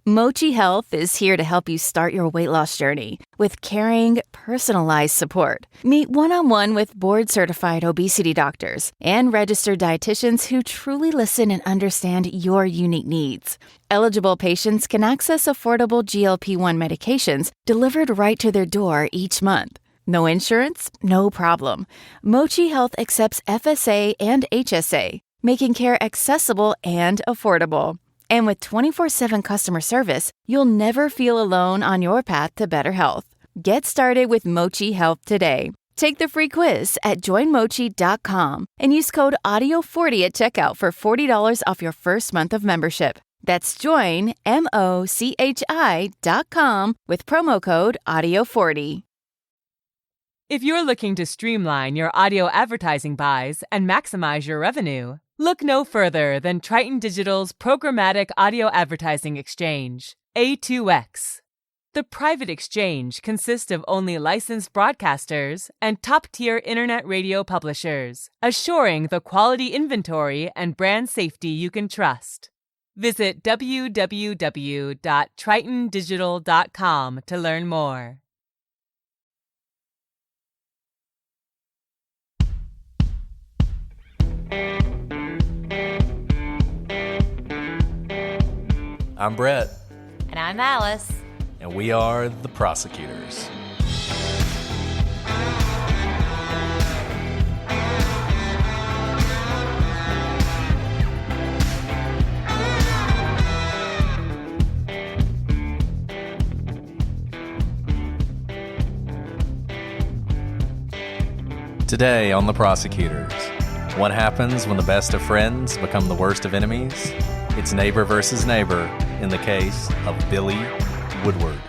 Mochi Health is here to help you start your weight loss journey with caring, personalized support. Meet one-on-one with board-certified obesity doctors and registered dietitians who truly listen and understand your unique needs. Eligible patients can access affordable GLP-1 medications delivered right to their door each month. No insurance? No problem. Mochi Health accepts FSA and HSA, making care accessible and affordable. And with 24/7 customer service, you'll never feel alone on your path to better health. Get started with Mochi Health today. Take the free quiz at joinmochi.com and use code AUDIO40 at checkout for $40 off your first month of membership. That's joinmochi.com with promo code AUDIO40. If you're looking to streamline your audio advertising buys and maximize your revenue, look no further than Triton Digital's programmatic audio advertising exchange, A2X. The private exchange consists of only licensed broadcasters and top-tier internet radio publishers, assuring the quality inventory and brand safety you can trust. Visit www.tritondigital.com to learn more. I'm Brett. And I'm Alice. And we are the Prosecutors. Today on the Prosecutors, what happens when the best of friends become the worst of enemies? It's neighbor versus neighbor in the case of Billy Woodward.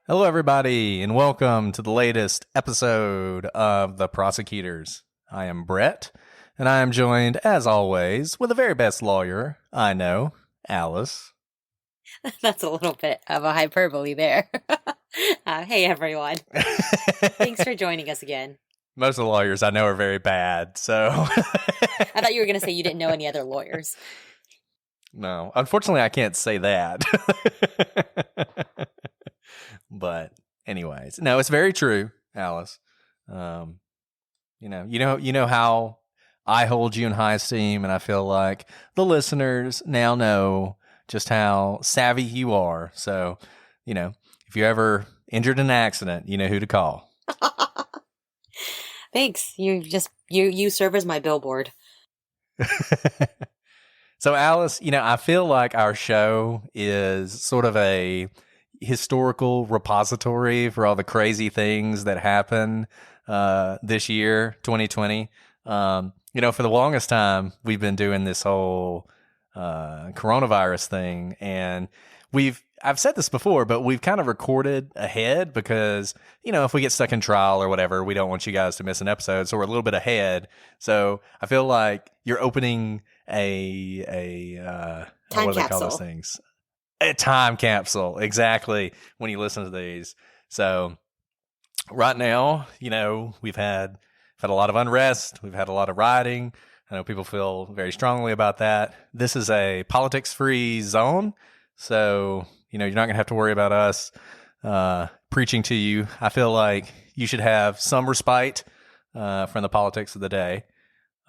Hello, everybody, and welcome to the latest episode of The Prosecutors. I am Brett, and I am joined, as always, with the very best lawyer I know, Alice. That's a little bit of a hyperbole there. Hey, everyone. Thanks for joining us again. Most of the lawyers I know are very bad, so... I thought you were going to say you didn't know any other lawyers. No, unfortunately, I can't say that. But anyways, no, it's very true, Alice. You know how I hold you in high esteem, and I feel like the listeners now know just how savvy you are. So, if you're ever injured in an accident, you know who to call. Thanks. You serve as my billboard. So, Alice, I feel like our show is sort of a historical repository for all the crazy things that happen this year, 2020. For the longest time, we've been doing this whole coronavirus thing, and I've said this before, but we've kind of recorded ahead because, if we get stuck in trial or whatever, we don't want you guys to miss an episode, so we're a little bit ahead. So I feel like you're opening time what do they capsule. call those things? A time capsule, exactly, when you listen to these. So right now, we've had a lot of unrest. We've had a lot of rioting. I know people feel very strongly about that. This is a politics-free zone, so, you're not going to have to worry about us preaching to you. I feel like you should have some respite from the politics of the day.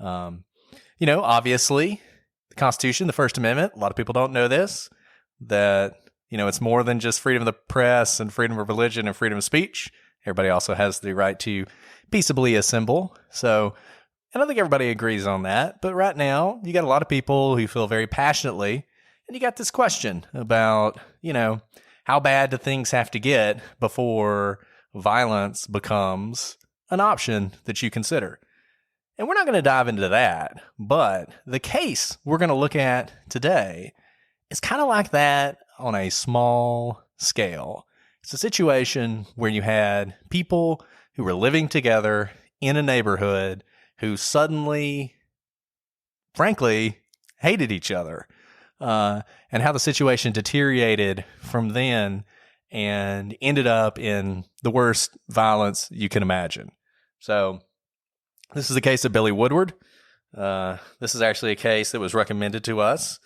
Obviously, the Constitution, the First Amendment, a lot of people don't know this, that, it's more than just freedom of the press and freedom of religion and freedom of speech. Everybody also has the right to peaceably assemble. So I don't think everybody agrees on that. But right now, you got a lot of people who feel very passionately, and you got this question about, how bad do things have to get before violence becomes an option that you consider? And we're not going to dive into that, but the case we're going to look at today is kind of like that on a small scale. It's a situation where you had people who were living together in a neighborhood who suddenly, frankly, hated each other, and how the situation deteriorated from then and ended up in the worst violence you can imagine. So this is the case of Billy Woodward. This is actually a case that was recommended to us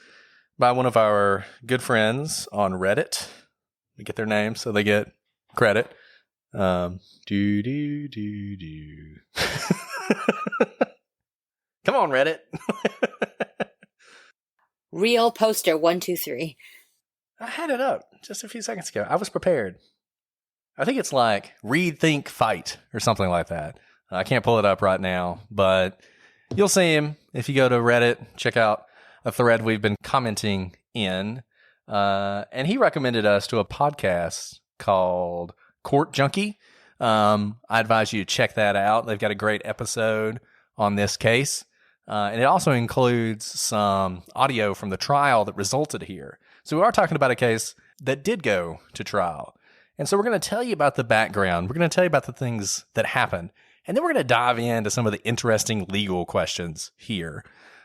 by one of our good friends on Reddit. We get their name so they get credit. Come on, Reddit. Real poster 123. I had it up just a few seconds ago. I was prepared. I think it's like read, think, fight or something like that. I can't pull it up right now, but you'll see him if you go to Reddit. Check out a thread we've been commenting in. And he recommended us to a podcast called Court Junkie. I advise you to check that out. They've got a great episode on this case. And it also includes some audio from the trial that resulted here. So we are talking about a case that did go to trial. And so we're going to tell you about the background. We're going to tell you about the things that happened. And then we're going to dive into some of the interesting legal questions here.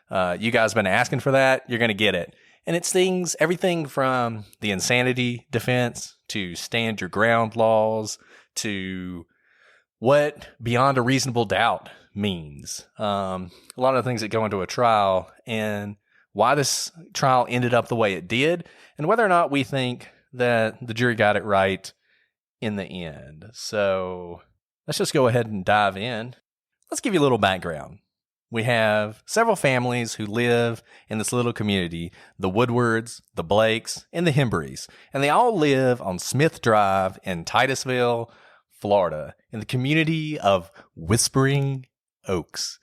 You guys have been asking for that. You're going to get it. And it's everything from the insanity defense to stand your ground laws to what beyond a reasonable doubt means. A lot of things that go into a trial and why this trial ended up the way it did and whether or not we think that the jury got it right in the end. So let's just go ahead and dive in. Let's give you a little background. We have several families who live in this little community, the Woodwards, the Blakes, and the Hembrys. And they all live on Smith Drive in Titusville, Florida, in the community of Whispering Oaks.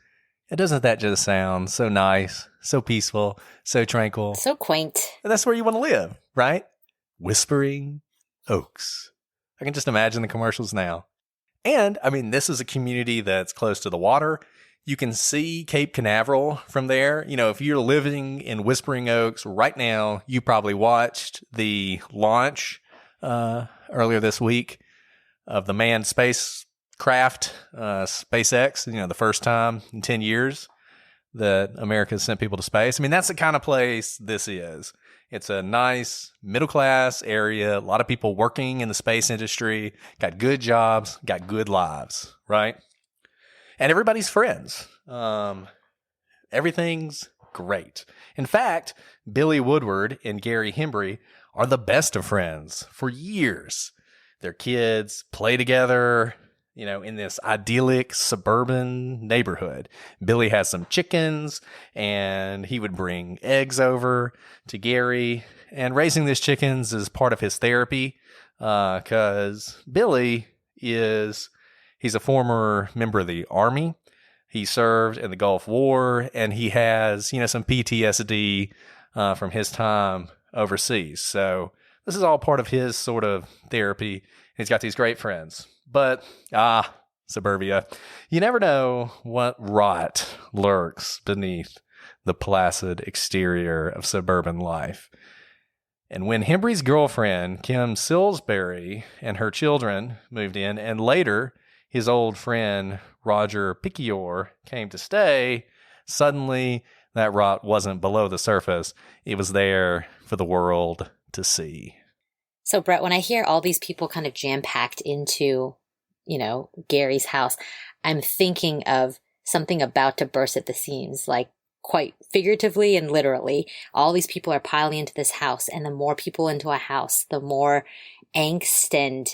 And doesn't that just sound so nice, so peaceful, so tranquil? So quaint. And that's where you want to live, right? Whispering Oaks. I can just imagine the commercials now. And, I mean, this is a community that's close to the water. You can see Cape Canaveral from there. You know, if you're living in Whispering Oaks right now, you probably watched the launch earlier this week of the manned spacecraft, SpaceX, the first time in 10 years that America has sent people to space. I mean, that's the kind of place this is. It's a nice middle-class area, a lot of people working in the space industry, got good jobs, got good lives, right? And everybody's friends. Everything's great. In fact, Billy Woodward and Gary Hembry are the best of friends for years. Their kids play together, in this idyllic suburban neighborhood. Billy has some chickens, and he would bring eggs over to Gary. And raising these chickens is part of his therapy, because Billy he's a former member of the Army. He served in the Gulf War, and he has, some PTSD from his time overseas. So this is all part of his sort of therapy. He's got these great friends. But, suburbia, you never know what rot lurks beneath the placid exterior of suburban life. And when Hembry's girlfriend, Kim Salisbury, and her children moved in, and later his old friend, Roger Piccior, came to stay, suddenly that rot wasn't below the surface. It was there for the world to see. So, Brett, when I hear all these people kind of jam-packed into, Gary's house, I'm thinking of something about to burst at the seams, like quite figuratively and literally. All these people are piling into this house, and the more people into a house, the more angst and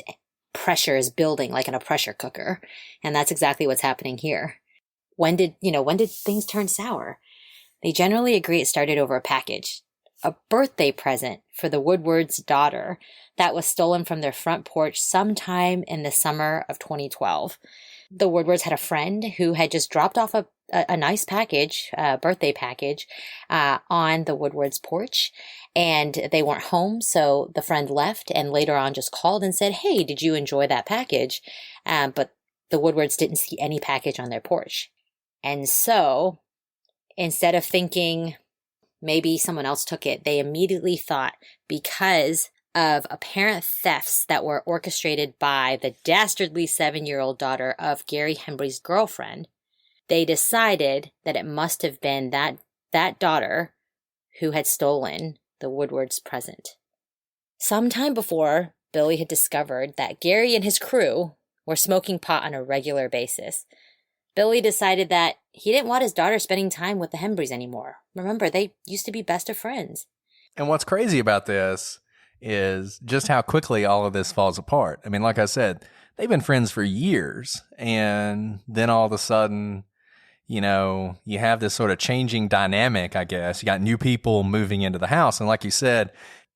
pressure is building, like in a pressure cooker. And that's exactly what's happening here. When did things turn sour? They generally agree it started over a package. A birthday present for the Woodward's daughter that was stolen from their front porch sometime in the summer of 2012. The Woodwards had a friend who had just dropped off a nice package, birthday package, on the Woodwards' porch, and they weren't home, so the friend left and later on just called and said, "Hey, did you enjoy that package?" But the Woodwards didn't see any package on their porch. And so, instead of thinking maybe someone else took it, they immediately thought, because of apparent thefts that were orchestrated by the dastardly 7-year-old daughter of Gary Hembry's girlfriend, they decided that it must have been that daughter who had stolen the Woodward's present. Sometime before, Billy had discovered that Gary and his crew were smoking pot on a regular basis. Billy decided that he didn't want his daughter spending time with the Hembrys anymore. Remember, they used to be best of friends. And what's crazy about this is just how quickly all of this falls apart. I mean, like I said, they've been friends for years. And then all of a sudden, you know, you have this sort of changing dynamic, I guess. You got new people moving into the house. And like you said,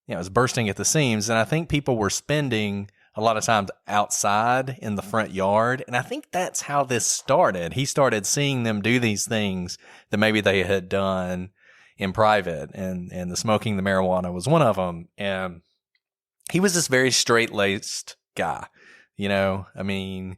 you know, it's bursting at the seams. And I think people were spending a lot of times outside in the front yard. And I think that's how this started. He started seeing them do these things that maybe they had done in private. And the smoking the marijuana was one of them. And he was this very straight-laced guy, you know, I mean,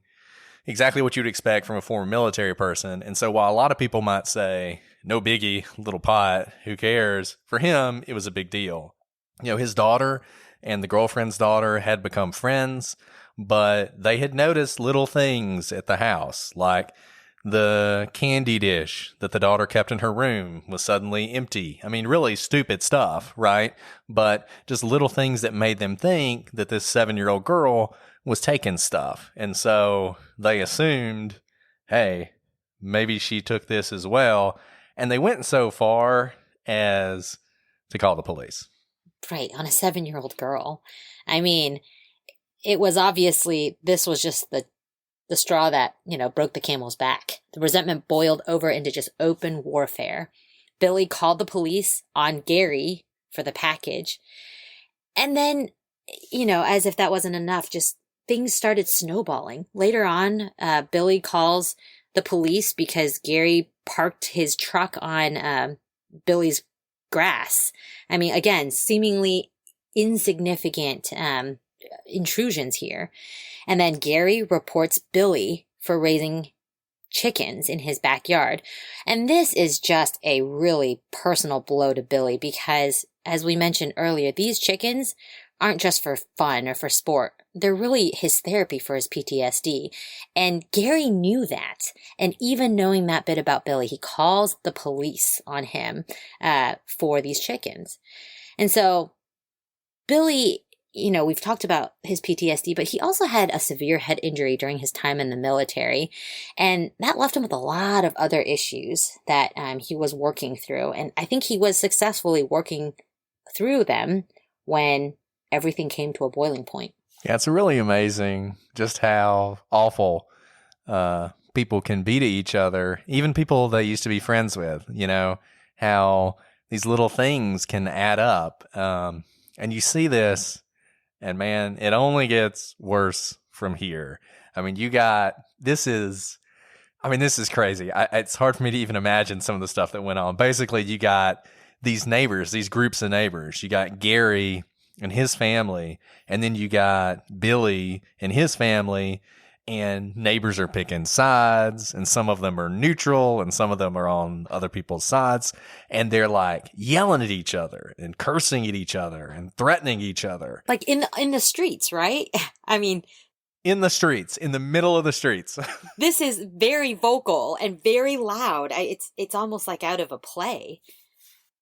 exactly what you'd expect from a former military person. And so while a lot of people might say, no biggie, little pot, who cares? For him, it was a big deal. You know, his daughter and the girlfriend's daughter had become friends, but they had noticed little things at the house, like the candy dish that the daughter kept in her room was suddenly empty. I mean, really stupid stuff, right? But just little things that made them think that this 7-year-old girl was taking stuff. And so they assumed, hey, maybe she took this as well. And they went so far as to call the police. Right, on a 7-year-old girl. I mean, it was obviously, this was just the straw that, you know, broke the camel's back. The resentment boiled over into just open warfare. Billy called the police on Gary for the package. And then, you know, as if that wasn't enough, just things started snowballing. Later on, Billy calls the police because Gary parked his truck on Billy's grass. I mean, again, seemingly insignificant intrusions here. And then Gary reports Billy for raising chickens in his backyard. And this is just a really personal blow to Billy because, as we mentioned earlier, these chickens aren't just for fun or for sport. They're really his therapy for his PTSD. And Gary knew that. And even knowing that bit about Billy, he calls the police on him for these chickens. And so Billy, you know, we've talked about his PTSD, but he also had a severe head injury during his time in the military. And that left him with a lot of other issues that he was working through. And I think he was successfully working through them when everything came to a boiling point. Yeah, it's really amazing just how awful people can be to each other, even people they used to be friends with, you know, how these little things can add up. And you see this, and man, it only gets worse from here. I mean, this is crazy. It's hard for me to even imagine some of the stuff that went on. Basically, you got these neighbors, these groups of neighbors. You got Gary and his family, and then you got Billy and his family, and neighbors are picking sides, and some of them are neutral, and some of them are on other people's sides, and they're like yelling at each other and cursing at each other and threatening each other. Like in the streets, right? I mean, in the streets, in the middle of the streets. This is very vocal and very loud. It's almost like out of a play.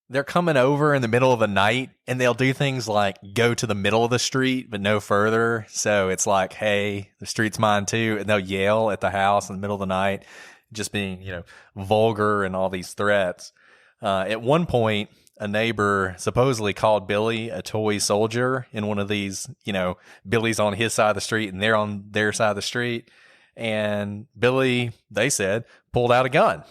They're coming over in the middle of the night, and they'll do things like go to the middle of the street, but no further. So it's like, hey, the street's mine too. And they'll yell at the house in the middle of the night, just being, you know, vulgar and all these threats. At one point, a neighbor supposedly called Billy a toy soldier in one of these, you know, Billy's on his side of the street and they're on their side of the street. And Billy, they said, pulled out a gun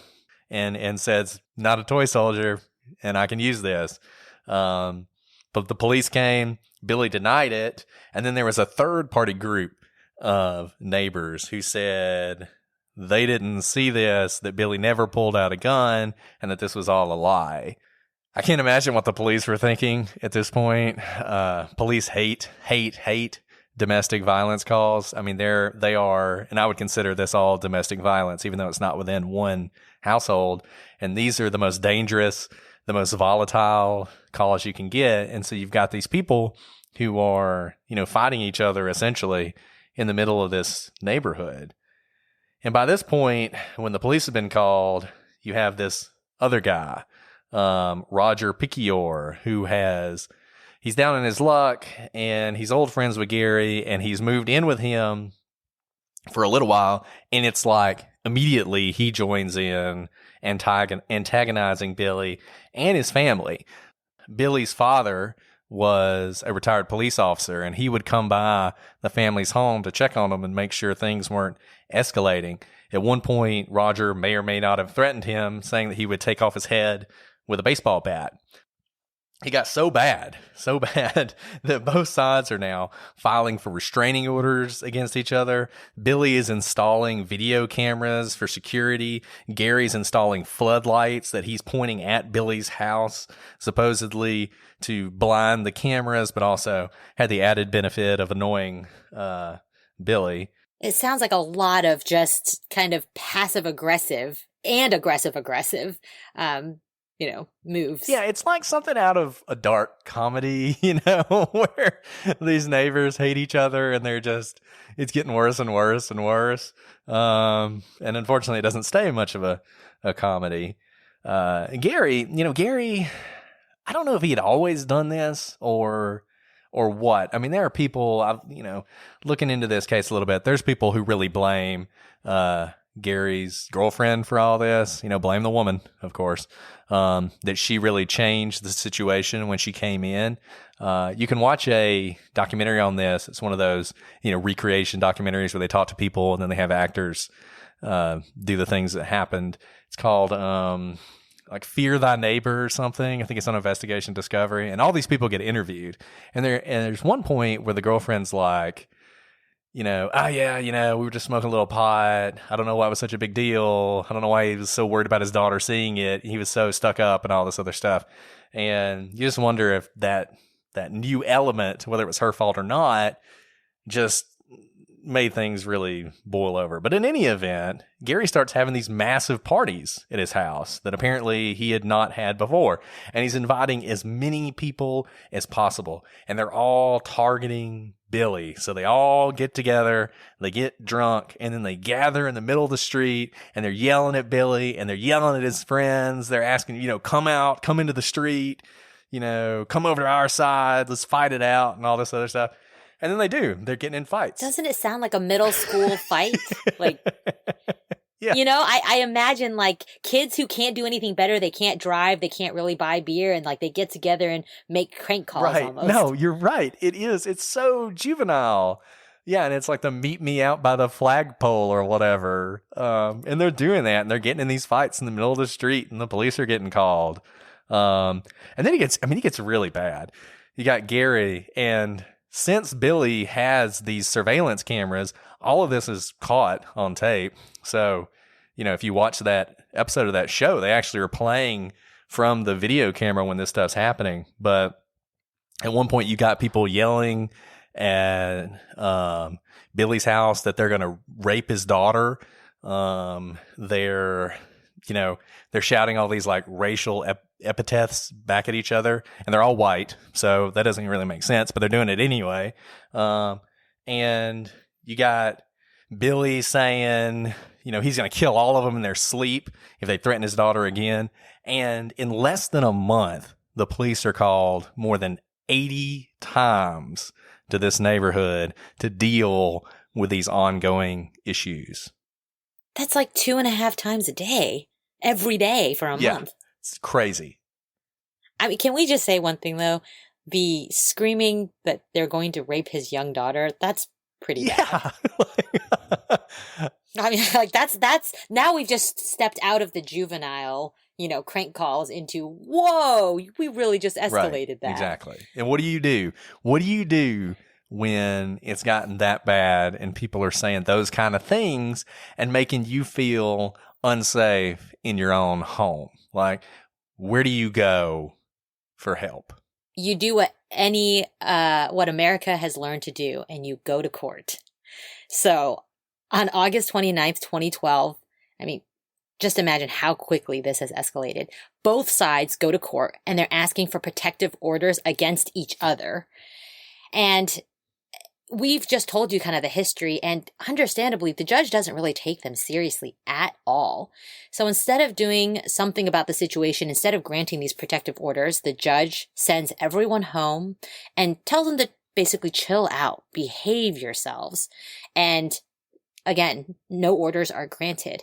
and said, not a toy soldier, and I can use this. But the police came, Billy denied it, and then there was a third-party group of neighbors who said they didn't see this, that Billy never pulled out a gun, and that this was all a lie. I can't imagine what the police were thinking at this point. Police hate domestic violence calls. I mean, they are, and I would consider this all domestic violence, even though it's not within one household. And these are the most dangerous, the most volatile calls you can get. And so you've got these people who are, you know, fighting each other essentially in the middle of this neighborhood. And by this point, when the police have been called, you have this other guy, Roger Piccior, he's down in his luck, and he's old friends with Gary, and he's moved in with him for a little while, and it's like immediately he joins in antagonizing Billy and his family. Billy's father was a retired police officer, and he would come by the family's home to check on them and make sure things weren't escalating. At one point, Roger may or may not have threatened him, saying that he would take off his head with a baseball bat. He got so bad that both sides are now filing for restraining orders against each other. Billy is installing video cameras for security. Gary's installing floodlights that he's pointing at Billy's house, supposedly to blind the cameras, but also had the added benefit of annoying Billy. It sounds like a lot of just kind of passive-aggressive and aggressive-aggressive moves. Yeah, it's like something out of a dark comedy, where these neighbors hate each other and it's getting worse and worse and worse. And unfortunately, it doesn't stay much of a comedy. Gary, I don't know if he had always done this or what. I mean, there are people, looking into this case a little bit, there's people who really blame Gary's girlfriend for all this, blame the woman, of course, that she really changed the situation when she came in. You can watch a documentary on this. It's one of those, recreation documentaries where they talk to people and then they have actors do the things that happened. It's called like Fear Thy Neighbor or something. I think it's on Investigation Discovery. And all these people get interviewed. And there's one point where the girlfriend's like, we were just smoking a little pot. I don't know why it was such a big deal. I don't know why he was so worried about his daughter seeing it. He was so stuck up and all this other stuff. And you just wonder if that new element, whether it was her fault or not, just made things really boil over. But in any event, Gary starts having these massive parties at his house that apparently he had not had before. And he's inviting as many people as possible. And they're all targeting Billy. So they all get together, they get drunk, and then they gather in the middle of the street, and they're yelling at Billy, and they're yelling at his friends. They're asking, come out, come into the street, come over to our side, let's fight it out, and all this other stuff. And then they do. They're getting in fights. Doesn't it sound like a middle school fight? Like, yeah. I imagine like kids who can't do anything better. They can't drive. They can't really buy beer. And like they get together and make crank calls right. almost. No, you're right. It is. It's so juvenile. Yeah. And it's like the meet me out by the flagpole or whatever. And they're doing that. And they're getting in these fights in the middle of the street. And the police are getting called. And then he gets really bad. You got Gary, and since Billy has these surveillance cameras, all of this is caught on tape. So, if you watch that episode of that show, they actually are playing from the video camera when this stuff's happening. But at one point, you got people yelling at Billy's house that they're going to rape his daughter. They're shouting all these like racial epithets back at each other, and they're all white, so that doesn't really make sense, but they're doing it anyway. And you got Billy saying, he's going to kill all of them in their sleep if they threaten his daughter again. And in less than a month, the police are called more than 80 times to this neighborhood to deal with these ongoing issues. That's like 2.5 times a day, every day for a month. It's crazy. I mean, can we just say one thing, though? The screaming that they're going to rape his young daughter, that's pretty bad. Yeah. I mean, like, that's, now we've just stepped out of the juvenile, crank calls into, whoa, we really just escalated that. Exactly. And what do you do? What do you do when it's gotten that bad and people are saying those kind of things and making you feel unsafe in your own home? Like, where do you go for help? You do what America has learned to do, and you go to court. So on August 29th, 2012, I mean, just imagine how quickly this has escalated. Both sides go to court, and they're asking for protective orders against each other. And we've just told you kind of the history, and understandably, the judge doesn't really take them seriously at all. So instead of doing something about the situation, instead of granting these protective orders, the judge sends everyone home and tells them to basically chill out, behave yourselves. And again, no orders are granted.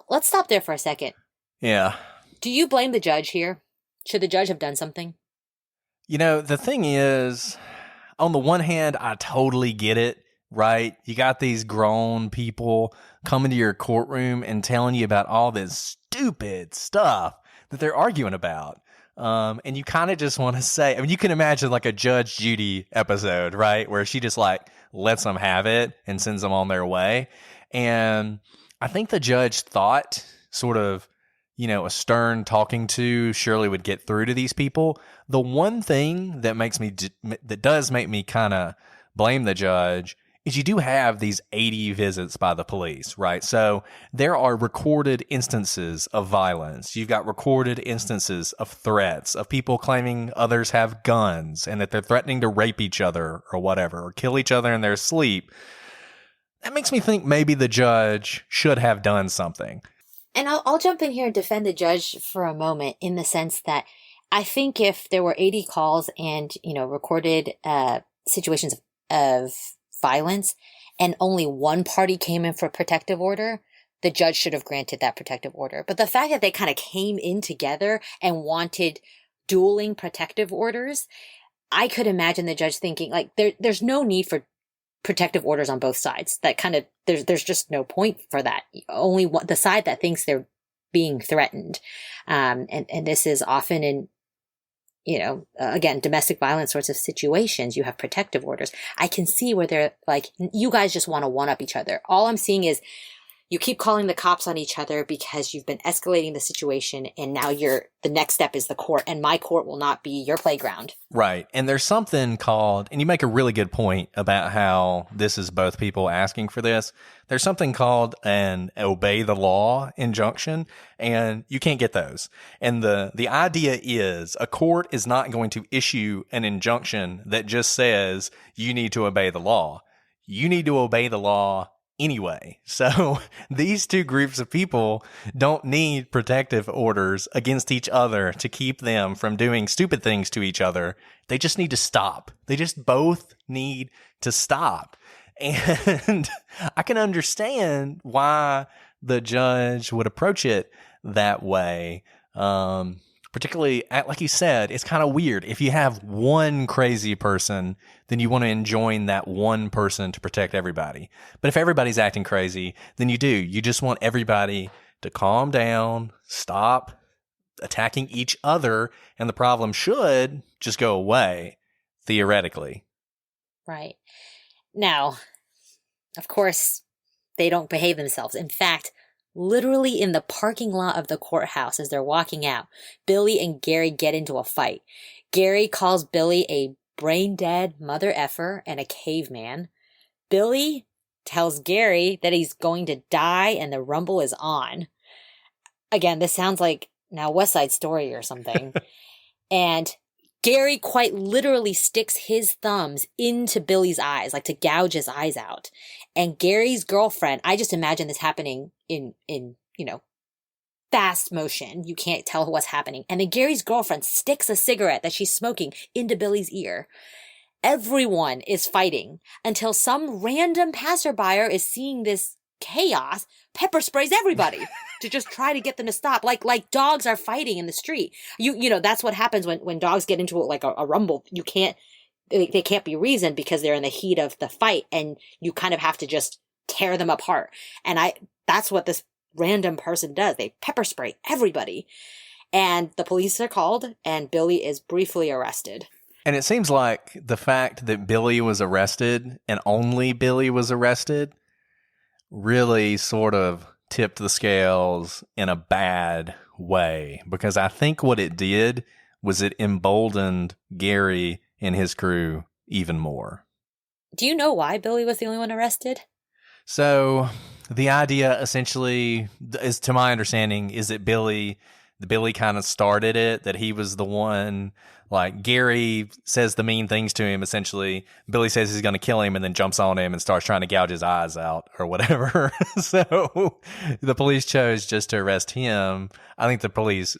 Let's stop there for a second. Yeah. Do you blame the judge here? Should the judge have done something? You know, the thing is, on the one hand, I totally get it, right? You got these grown people coming to your courtroom and telling you about all this stupid stuff that they're arguing about. And you kind of just want to say, I mean, you can imagine like a Judge Judy episode, right? Where she just like lets them have it and sends them on their way. And I think the judge thought sort of, you know, a stern talking to surely would get through to these people. The one thing that does make me kind of blame the judge is you do have these 80 visits by the police, right? So there are recorded instances of violence. You've got recorded instances of threats, of people claiming others have guns and that they're threatening to rape each other or whatever, or kill each other in their sleep. That makes me think maybe the judge should have done something. And I'll jump in here and defend the judge for a moment, in the sense that I think if there were 80 calls and, you know, recorded situations of violence and only one party came in for a protective order, the judge should have granted that protective order. But the fact that they kind of came in together and wanted dueling protective orders, I could imagine the judge thinking, like, there's no need for protective orders on both sides. That kind of, there's just no point for that. Only the side that thinks they're being threatened. And this is often in, you know, again, domestic violence sorts of situations, you have protective orders. I can see where they're like, you guys just want to one up each other. All I'm seeing is you keep calling the cops on each other because you've been escalating the situation, and now the next step is the court, and my court will not be your playground. Right. And there's something called, and you make a really good point about how this is both people asking for this. There's something called an obey the law injunction, and you can't get those. And the idea is a court is not going to issue an injunction that just says you need to obey the law. You need to obey the law anyway. So these two groups of people don't need protective orders against each other to keep them from doing stupid things to each other. They just need to stop. They just both need to stop. And I can understand why the judge would approach it that way. Particularly, like you said, it's kind of weird. If you have one crazy person, then you want to enjoin that one person to protect everybody. But if everybody's acting crazy, then you do. You just want everybody to calm down, stop attacking each other, and the problem should just go away, theoretically. Right. Now, of course, they don't behave themselves. In fact, literally in the parking lot of the courthouse as they're walking out, Billy and Gary get into a fight. Gary calls Billy a brain-dead mother effer and a caveman. Billy tells Gary that he's going to die and the rumble is on. Again, this sounds like now West Side Story or something. And Gary quite literally sticks his thumbs into Billy's eyes, like to gouge his eyes out. And Gary's girlfriend, I just imagine this happening in, you know, fast motion. You can't tell what's happening. And then Gary's girlfriend sticks a cigarette that she's smoking into Billy's ear. Everyone is fighting until some random passerby is seeing this chaos, pepper sprays everybody to just try to get them to stop. Like dogs are fighting in the street. You know, that's what happens when dogs get into like a rumble. They can't be reasoned because they're in the heat of the fight, and you kind of have to just tear them apart. And that's what this random person does. They pepper spray everybody. And the police are called, and Billy is briefly arrested. And it seems like the fact that Billy was arrested, and only Billy was arrested, really sort of tipped the scales in a bad way. Because I think what it did was it emboldened Gary and his crew even more. Do you know why Billy was the only one arrested? So the idea essentially is, to my understanding, is that Billy Billy kind of started it, that he was the one. Like, Gary says the mean things to him, essentially. Billy says he's going to kill him and then jumps on him and starts trying to gouge his eyes out or whatever. So the police chose just to arrest him. I think the police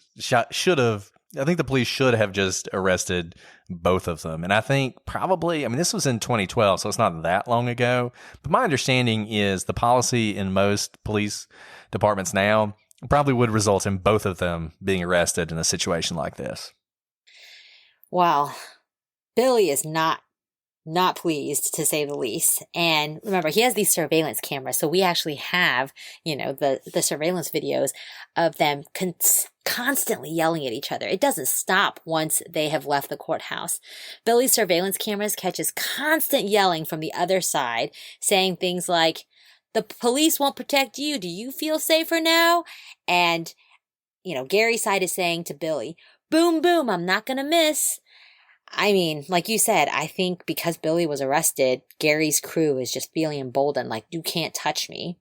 should have just arrested both of them. And I think probably, I mean, this was in 2012, so it's not that long ago. But my understanding is the policy in most police departments now probably would result in both of them being arrested in a situation like this. Well, Billy is not pleased, to say the least. And remember, he has these surveillance cameras, so we actually have, the surveillance videos of them constantly yelling at each other. It doesn't stop once they have left the courthouse. Billy's surveillance cameras catches constant yelling from the other side, saying things like, "The police won't protect you. Do you feel safer now?" And, Gary's side is saying to Billy, "Boom, boom, I'm not going to miss." I mean, like you said, I think because Billy was arrested, Gary's crew is just feeling emboldened, like, you can't touch me.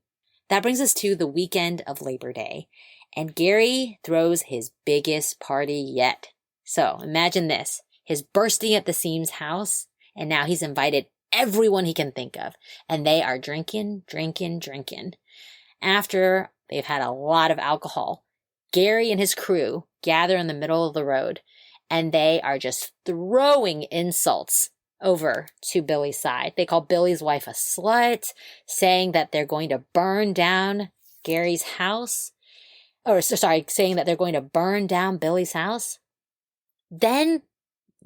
That brings us to the weekend of Labor Day, and Gary throws his biggest party yet. So imagine this, his bursting at the seams house, and now he's invited everyone he can think of, and they are drinking. After they've had a lot of alcohol, Gary and his crew gather in the middle of the road, and they are just throwing insults over to Billy's side. They call Billy's wife a slut, saying that they're going to burn down Gary's house. Saying that they're going to burn down Billy's house. Then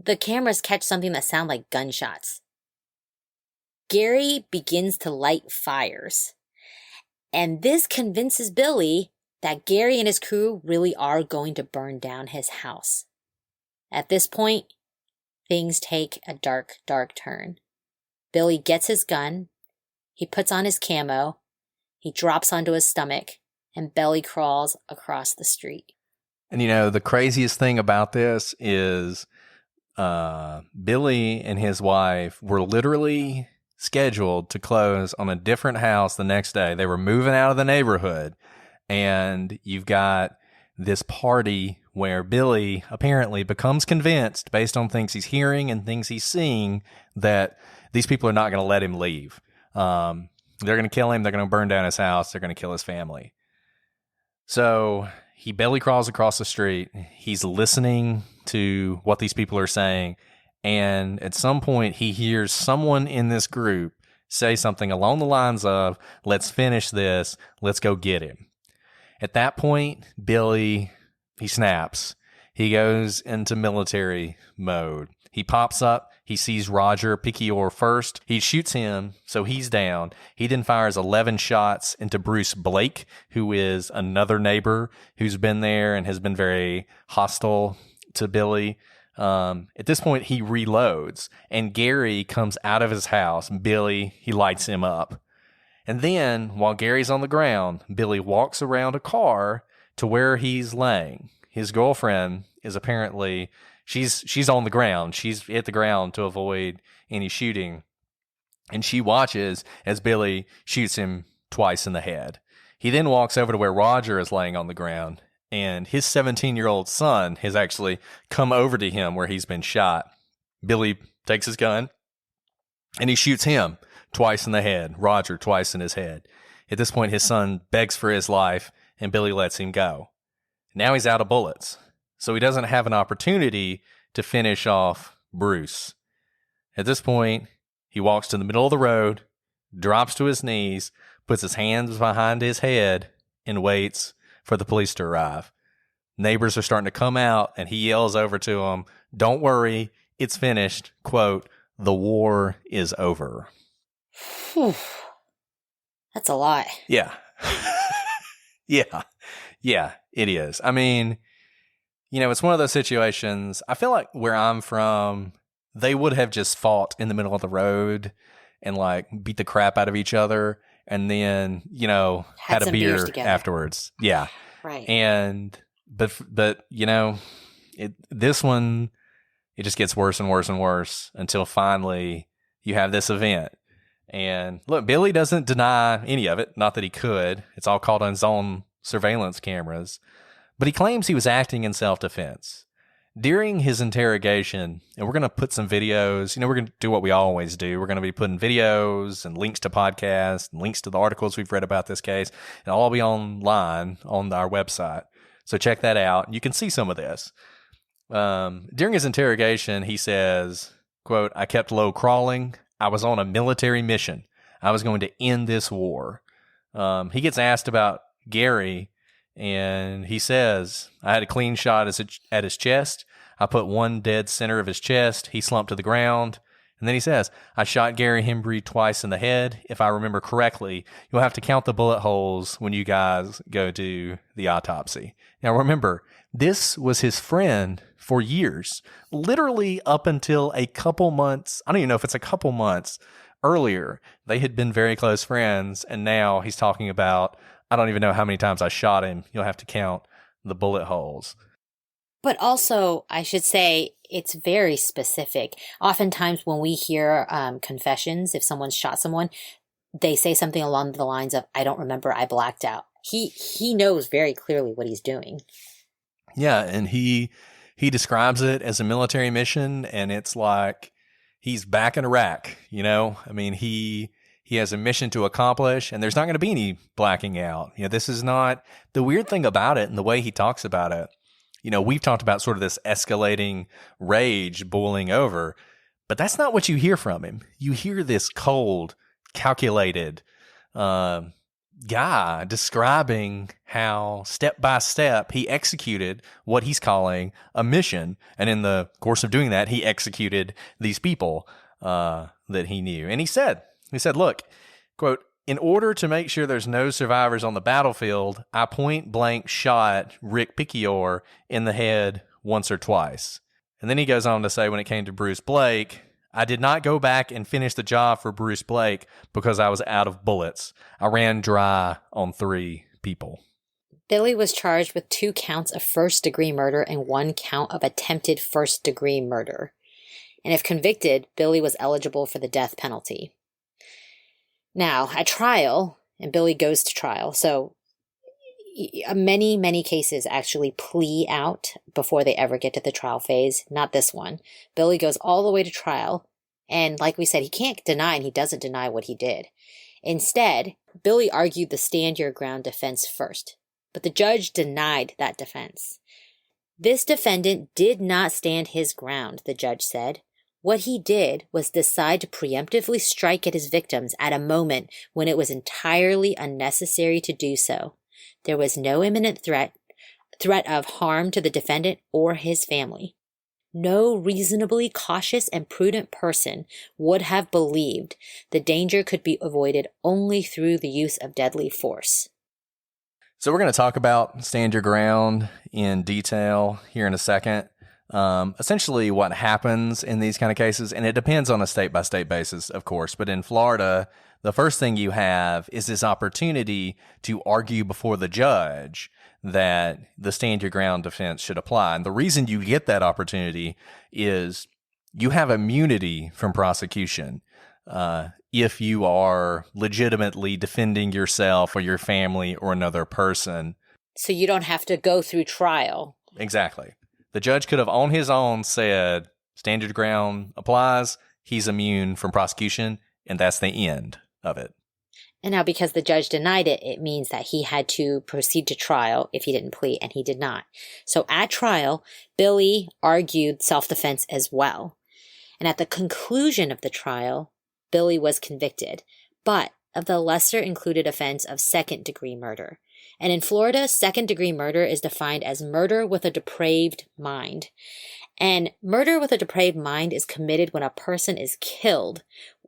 the cameras catch something that sound like gunshots. Gary begins to light fires. And this convinces Billy that Gary and his crew really are going to burn down his house. At this point, things take a dark, dark turn. Billy gets his gun, he puts on his camo, he drops onto his stomach, and belly crawls across the street. And the craziest thing about this is Billy and his wife were literally scheduled to close on a different house the next day. They were moving out of the neighborhood, and you've got this party where Billy apparently becomes convinced, based on things he's hearing and things he's seeing, that these people are not going to let him leave. They're going to kill him. They're going to burn down his house. They're going to kill his family. So he belly crawls across the street. He's listening to what these people are saying. And at some point, he hears someone in this group say something along the lines of, "Let's finish this. Let's go get him." At that point, Billy, he snaps. He goes into military mode. He pops up. He sees Roger Piquior first. He shoots him, so he's down. He then fires 11 shots into Bruce Blake, who is another neighbor who's been there and has been very hostile to Billy. At this point, he reloads, and Gary comes out of his house. Billy, he lights him up. And then, while Gary's on the ground, Billy walks around a car to where he's laying. His girlfriend is apparently, she's on the ground. She's hit the ground to avoid any shooting. And she watches as Billy shoots him twice in the head. He then walks over to where Roger is laying on the ground, and his 17-year-old son has actually come over to him where he's been shot. Billy takes his gun, and he shoots him twice in the head, Roger twice in his head. At this point, his son begs for his life, and Billy lets him go. Now he's out of bullets, so he doesn't have an opportunity to finish off Bruce. At this point, he walks to the middle of the road, drops to his knees, puts his hands behind his head, and waits for the police to arrive. Neighbors are starting to come out, and he yells over to them, "Don't worry, it's finished." Quote, "The war is over." Whew. That's a lot. Yeah. Yeah, it is. I mean, it's one of those situations. I feel like where I'm from, they would have just fought in the middle of the road and beat the crap out of each other, and then, had a beer afterwards. Yeah. Right. And, but this one, it just gets worse and worse and worse until finally you have this event. And look, Billy doesn't deny any of it. Not that he could. It's all caught on his own surveillance cameras. but he claims he was acting in self-defense. During his interrogation, and we're going to put some videos, we're going to do what we always do. We're going to be putting videos and links to podcasts and links to the articles we've read about this case, and all be online on our website. So check that out. You can see some of this. During his interrogation, he says, quote, "I kept low crawling. I was on a military mission. I was going to end this war." He gets asked about Gary, and he says, "I had a clean shot at his chest. I put one dead center of his chest. He slumped to the ground." And then he says, "I shot Gary Hembry twice in the head. If I remember correctly, you'll have to count the bullet holes when you guys go do the autopsy." Now remember, this was his friend for years, literally up until a couple months. I don't even know if it's a couple months earlier. They had been very close friends. And now he's talking about, "I don't even know how many times I shot him. You'll have to count the bullet holes." But also, I should say, it's very specific. Oftentimes when we hear confessions, if someone's shot someone, they say something along the lines of, "I don't remember, I blacked out." He knows very clearly what he's doing. Yeah, and he describes it as a military mission, and it's like he's back in Iraq, I mean, he has a mission to accomplish, and there's not going to be any blacking out. This is not the weird thing about it, and the way he talks about it. We've talked about sort of this escalating rage boiling over, but that's not what you hear from him. You hear this cold, calculated guy describing how step by step he executed what he's calling a mission. And in the course of doing that, he executed these people that he knew. And he said, "Look, quote, in order to make sure there's no survivors on the battlefield, I point blank shot Rick Piccior in the head once or twice." And then he goes on to say, when it came to Bruce Blake, "I did not go back and finish the job for Bruce Blake because I was out of bullets. I ran dry on 3 people." Billy was charged with 2 counts of first-degree murder and 1 count of attempted first-degree murder. And if convicted, Billy was eligible for the death penalty. Now, at trial, and Billy goes to trial, so many, many cases actually plea out before they ever get to the trial phase. Not this one. Billy goes all the way to trial, and like we said, he can't deny, and he doesn't deny what he did. Instead, Billy argued the stand your ground defense first, but the judge denied that defense. This defendant did not stand his ground, the judge said. What he did was decide to preemptively strike at his victims at a moment when it was entirely unnecessary to do so. There was no imminent threat of harm to the defendant or his family. No reasonably cautious and prudent person would have believed the danger could be avoided only through the use of deadly force. So we're going to talk about stand your ground in detail here in a second. Essentially what happens in these kind of cases, and it depends on a state-by-state basis, of course, but in Florida, the first thing you have is this opportunity to argue before the judge that the stand your ground defense should apply. And the reason you get that opportunity is you have immunity from prosecution if you are legitimately defending yourself or your family or another person. So you don't have to go through trial. Exactly. The judge could have on his own said, stand your ground applies, he's immune from prosecution, and that's the end of it. And now because the judge denied it, it means that he had to proceed to trial if he didn't plead, and he did not. So at trial, Billy argued self-defense as well. And at the conclusion of the trial, Billy was convicted, but of the lesser included offense of second-degree murder. And in Florida, second-degree murder is defined as murder with a depraved mind. And murder with a depraved mind is committed when a person is killed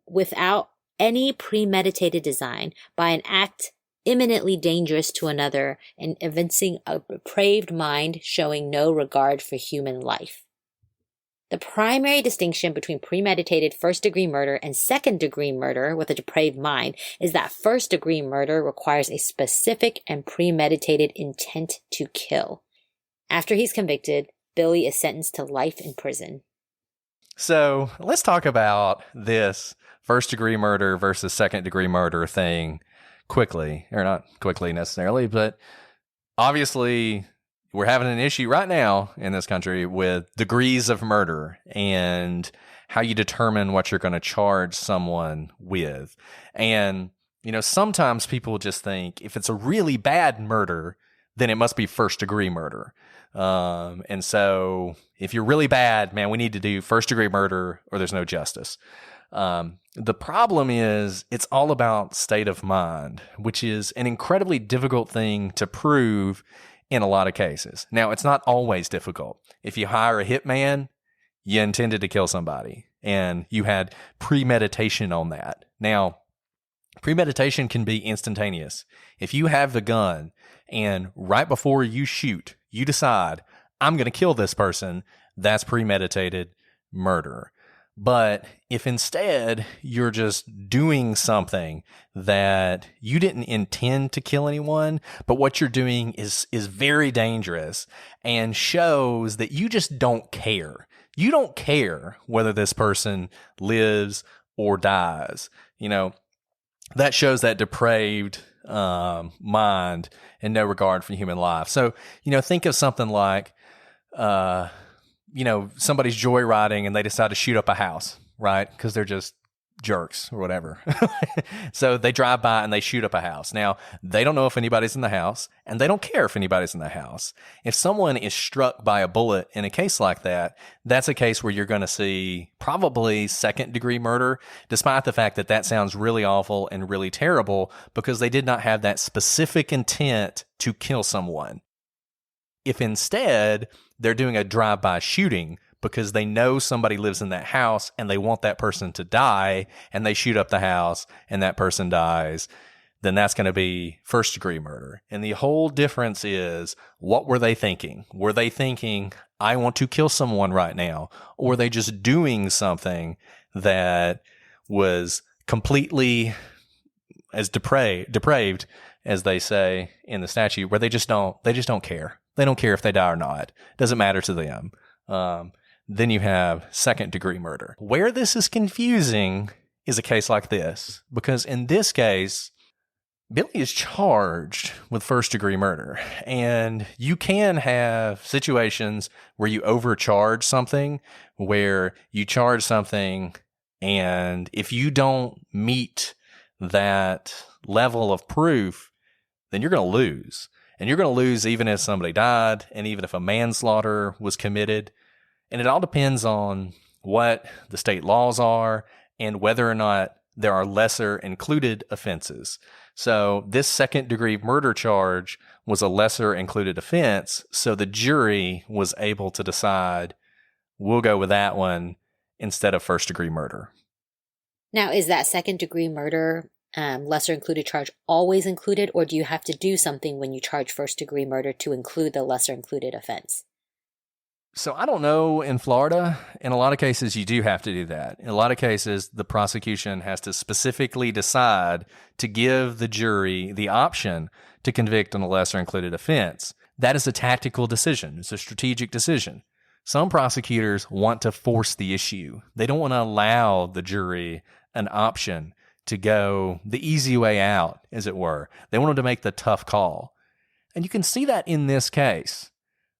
without any premeditated design by an act imminently dangerous to another and evincing a depraved mind showing no regard for human life. The primary distinction between premeditated first-degree murder and second-degree murder with a depraved mind is that first-degree murder requires a specific and premeditated intent to kill. After he's convicted, Billy is sentenced to life in prison. So let's talk about this first-degree murder versus second-degree murder thing quickly, or not quickly necessarily, but obviously we're having an issue right now in this country with degrees of murder and how you determine what you're going to charge someone with. And, sometimes people just think if it's a really bad murder, then it must be first degree murder. And so if you're really bad, man, we need to do first degree murder or there's no justice. The problem is it's all about state of mind, which is an incredibly difficult thing to prove in a lot of cases. Now, it's not always difficult. If you hire a hitman, you intended to kill somebody and you had premeditation on that. Now, premeditation can be instantaneous. If you have the gun and right before you shoot, you decide, I'm going to kill this person, that's premeditated murder. But if instead you're just doing something that you didn't intend to kill anyone, but what you're doing is very dangerous and shows that you just don't care. You don't care whether this person lives or dies. That shows that depraved mind and no regard for human life. So, think of something like, somebody's joyriding and they decide to shoot up a house, right? Because they're just jerks or whatever. So they drive by and they shoot up a house. Now, they don't know if anybody's in the house and they don't care if anybody's in the house. If someone is struck by a bullet in a case like that, that's a case where you're going to see probably second degree murder, despite the fact that that sounds really awful and really terrible because they did not have that specific intent to kill someone. If instead they're doing a drive-by shooting because they know somebody lives in that house and they want that person to die and they shoot up the house and that person dies, then that's going to be first-degree murder. And the whole difference is, what were they thinking? Were they thinking, I want to kill someone right now? Or were they just doing something that was completely as depraved as they say in the statute, where they just don't care. They don't care if they die or not. It doesn't matter to them. Then you have second degree murder. Where this is confusing is a case like this, because in this case, Billy is charged with first degree murder. And you can have situations where you overcharge something, where you charge something, and if you don't meet that level of proof, then you're going to lose. And you're going to lose even if somebody died and even if a manslaughter was committed. And it all depends on what the state laws are and whether or not there are lesser included offenses. So this second degree murder charge was a lesser included offense. So the jury was able to decide, we'll go with that one instead of first degree murder. Now, is that second degree murder lesser included charge always included, or do you have to do something when you charge first degree murder to include the lesser included offense? So I don't know in Florida. In a lot of cases, you do have to do that. In a lot of cases, the prosecution has to specifically decide to give the jury the option to convict on a lesser included offense. That is a tactical decision. It's a strategic decision. Some prosecutors want to force the issue. They don't want to allow the jury an option to go the easy way out, as it were. They want them to make the tough call. And you can see that in this case.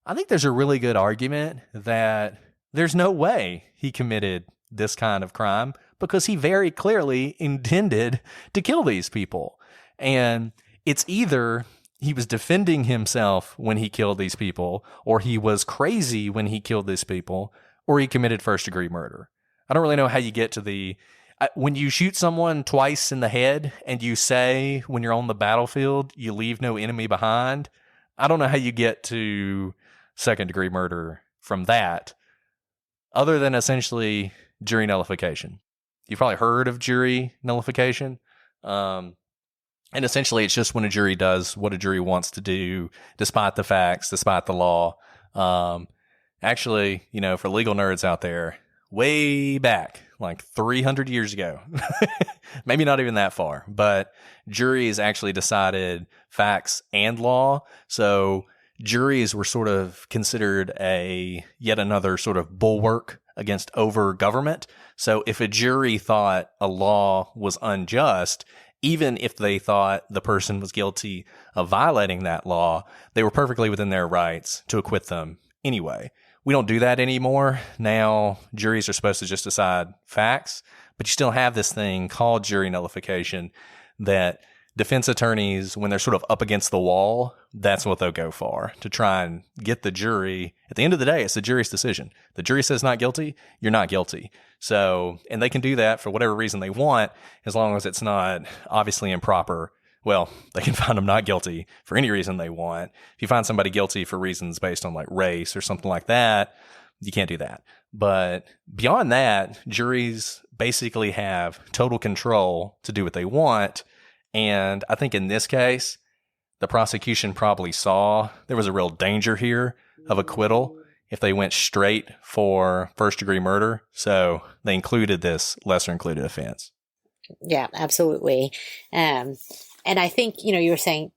I think there's a really good argument that there's no way he committed this kind of crime because he very clearly intended to kill these people. And it's either he was defending himself when he killed these people, or he was crazy when he killed these people, or he committed first-degree murder. I don't really know how you get to the... When you shoot someone twice in the head and you say when you're on the battlefield, you leave no enemy behind, I don't know how you get to second-degree murder from that, other than essentially jury nullification. You've probably heard of jury nullification. And essentially, it's just when a jury does what a jury wants to do, despite the facts, despite the law. Actually, for legal nerds out there, way back, like 300 years ago, maybe not even that far, but juries actually decided facts and law. So juries were sort of considered yet another sort of bulwark against over government. So if a jury thought a law was unjust, even if they thought the person was guilty of violating that law, they were perfectly within their rights to acquit them anyway. We don't do that anymore. Now, juries are supposed to just decide facts, but you still have this thing called jury nullification that defense attorneys, when they're sort of up against the wall, that's what they'll go for, to try and get the jury. At the end of the day, it's the jury's decision. The jury says not guilty, you're not guilty. So, and they can do that for whatever reason they want, as long as it's not obviously improper. Well, they can find them not guilty for any reason they want. If you find somebody guilty for reasons based on like race or something like that, you can't do that. But beyond that, juries basically have total control to do what they want. And I think in this case, the prosecution probably saw there was a real danger here of acquittal if they went straight for first-degree murder. So they included this lesser-included offense. Yeah, absolutely. And I think, you were saying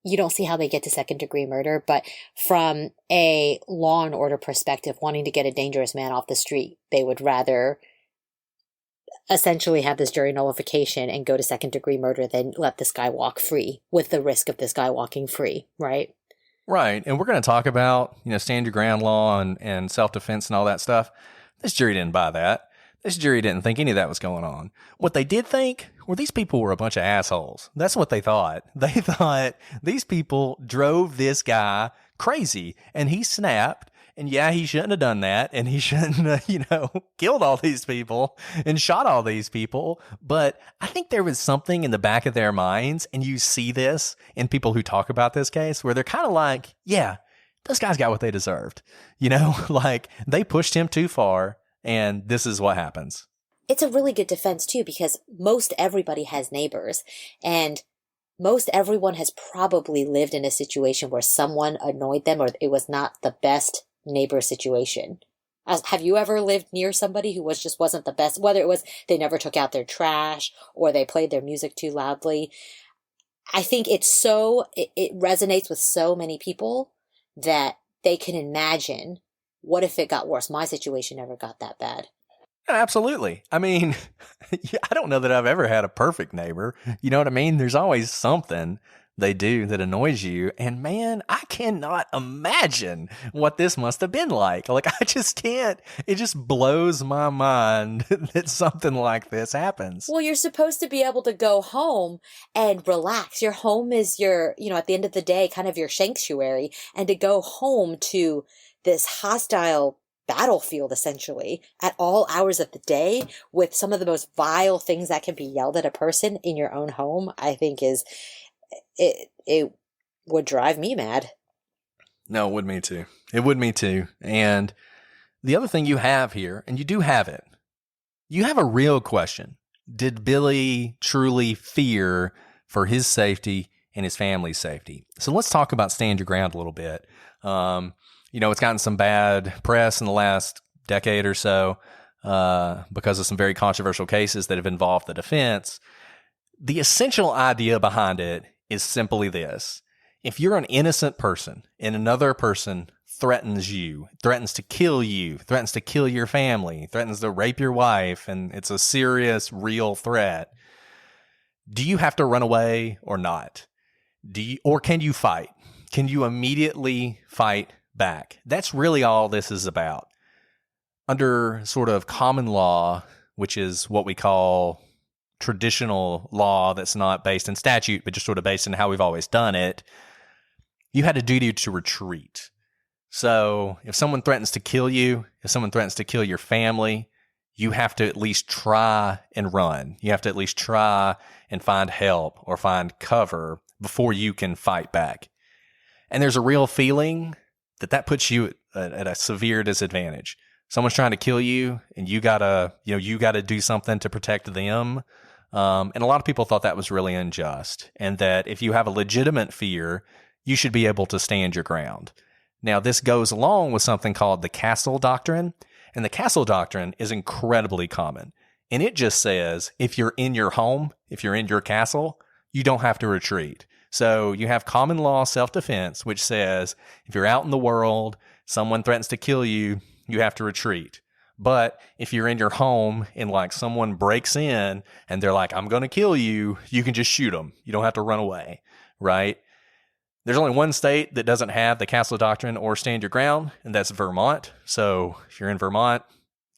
you don't see how they get to second-degree murder, but from a law and order perspective, wanting to get a dangerous man off the street, they would rather essentially have this jury nullification and go to second-degree murder than let this guy walk free with the risk of this guy walking free, right? Right. And we're going to talk about, stand your ground law and self-defense and all that stuff. This jury didn't buy that. This jury didn't think any of that was going on. What they did think were these people were a bunch of assholes. That's what they thought. They thought these people drove this guy crazy, and he snapped. And yeah, he shouldn't have done that, and he shouldn't have, killed all these people and shot all these people. But I think there was something in the back of their minds, and you see this in people who talk about this case, where they're kind of like, yeah, those guys got what they deserved. Like they pushed him too far, and this is what happens. It's a really good defense, too, because most everybody has neighbors, and most everyone has probably lived in a situation where someone annoyed them or it was not the best neighbor situation. Have you ever lived near somebody who wasn't the best, whether it was they never took out their trash or they played their music too loudly? I think it resonates with so many people that they can imagine, what if it got worse? My situation never got that bad. Absolutely. I mean, I don't know that I've ever had a perfect neighbor. You know what I mean? There's always something they do that annoys you. And man, I cannot imagine what this must have been like. Like, I just can't. It just blows my mind that something like this happens. Well, you're supposed to be able to go home and relax. Your home is your, at the end of the day, kind of your sanctuary. And to go home to this hostile battlefield, essentially, at all hours of the day with some of the most vile things that can be yelled at a person in your own home, I think it would drive me mad. No, it would me too. It would me too. And the other thing you have here, and you do have it, you have a real question. Did Billy truly fear for his safety and his family's safety? So let's talk about stand your ground a little bit. It's gotten some bad press in the last decade or so because of some very controversial cases that have involved the defense. The essential idea behind it is simply this. If you're an innocent person and another person threatens you, threatens to kill you, threatens to kill your family, threatens to rape your wife, and it's a serious, real threat, do you have to run away or not? Or can you fight? Can you immediately fight back? That's really all this is about. Under sort of common law, which is what we call traditional law that's not based in statute, but just sort of based in how we've always done it, you had a duty to retreat. So if someone threatens to kill you, if someone threatens to kill your family, you have to at least try and run. You have to at least try and find help or find cover before you can fight back. And there's a real feeling that puts you at a severe disadvantage. Someone's trying to kill you, and you gotta do something to protect them. And a lot of people thought that was really unjust, and that if you have a legitimate fear, you should be able to stand your ground. Now, this goes along with something called the Castle Doctrine, and the Castle Doctrine is incredibly common. And it just says, if you're in your home, if you're in your castle, you don't have to retreat. So you have common law self-defense, which says if you're out in the world, someone threatens to kill you, you have to retreat. But if you're in your home and like someone breaks in and they're like, I'm going to kill you, you can just shoot them. You don't have to run away, right? There's only one state that doesn't have the castle doctrine or stand your ground, and that's Vermont. So if you're in Vermont,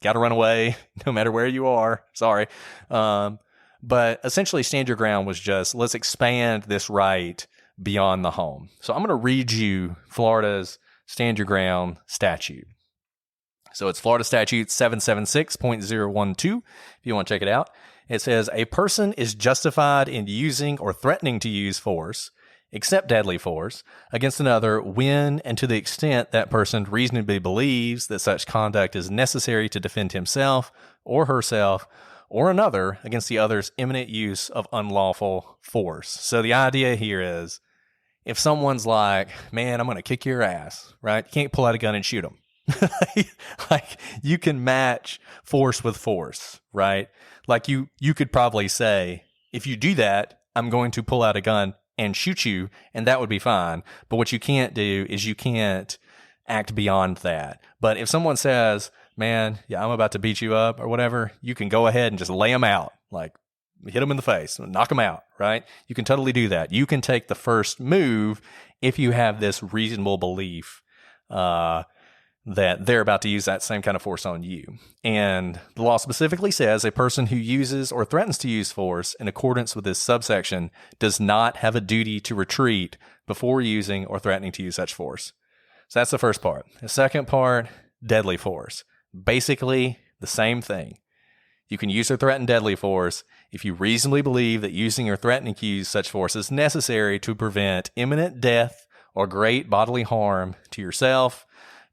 got to run away no matter where you are. Sorry. But essentially, stand your ground was just, let's expand this right beyond the home. So I'm going to read you Florida's stand your ground statute. So it's Florida Statute 776.012, if you want to check it out. It says, a person is justified in using or threatening to use force, except deadly force, against another when and to the extent that person reasonably believes that such conduct is necessary to defend himself or herself or another against the other's imminent use of unlawful force. So the idea here is, if someone's like, man, I'm going to kick your ass, right? You can't pull out a gun and shoot them. Like, you can match force with force, right? Like you could probably say, if you do that, I'm going to pull out a gun and shoot you, and that would be fine. But what you can't do is you can't act beyond that. But if someone says, man, yeah, I'm about to beat you up or whatever, you can go ahead and just lay them out, like hit them in the face, knock them out, right? You can totally do that. You can take the first move if you have this reasonable belief that they're about to use that same kind of force on you. And the law specifically says a person who uses or threatens to use force in accordance with this subsection does not have a duty to retreat before using or threatening to use such force. So that's the first part. The second part, deadly force. Basically the same thing. You can use or threaten deadly force if you reasonably believe that using or threatening to use such force is necessary to prevent imminent death or great bodily harm to yourself,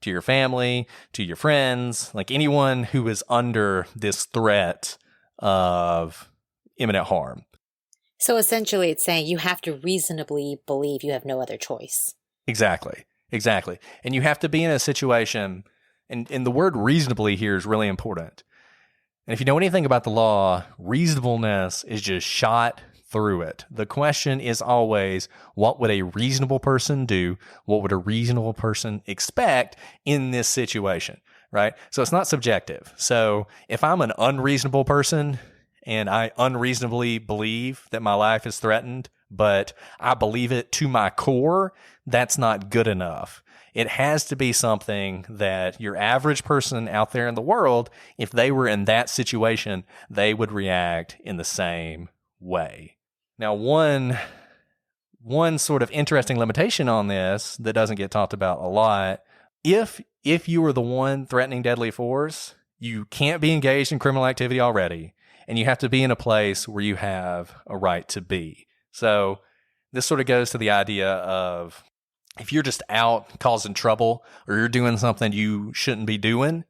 to your family, to your friends, like anyone who is under this threat of imminent harm. So essentially it's saying you have to reasonably believe you have no other choice. Exactly. And you have to be in a situation, and the word reasonably here is really important. And if you know anything about the law, reasonableness is just shot through it. The question is always, what would a reasonable person do? What would a reasonable person expect in this situation, right? So it's not subjective. So if I'm an unreasonable person and I unreasonably believe that my life is threatened, but I believe it to my core, that's not good enough. It has to be something that your average person out there in the world, if they were in that situation, they would react in the same way. Now, one sort of interesting limitation on this that doesn't get talked about a lot, if you were the one threatening deadly force, you can't be engaged in criminal activity already, and you have to be in a place where you have a right to be. So this sort of goes to the idea of, if you're just out causing trouble or you're doing something you shouldn't be doing,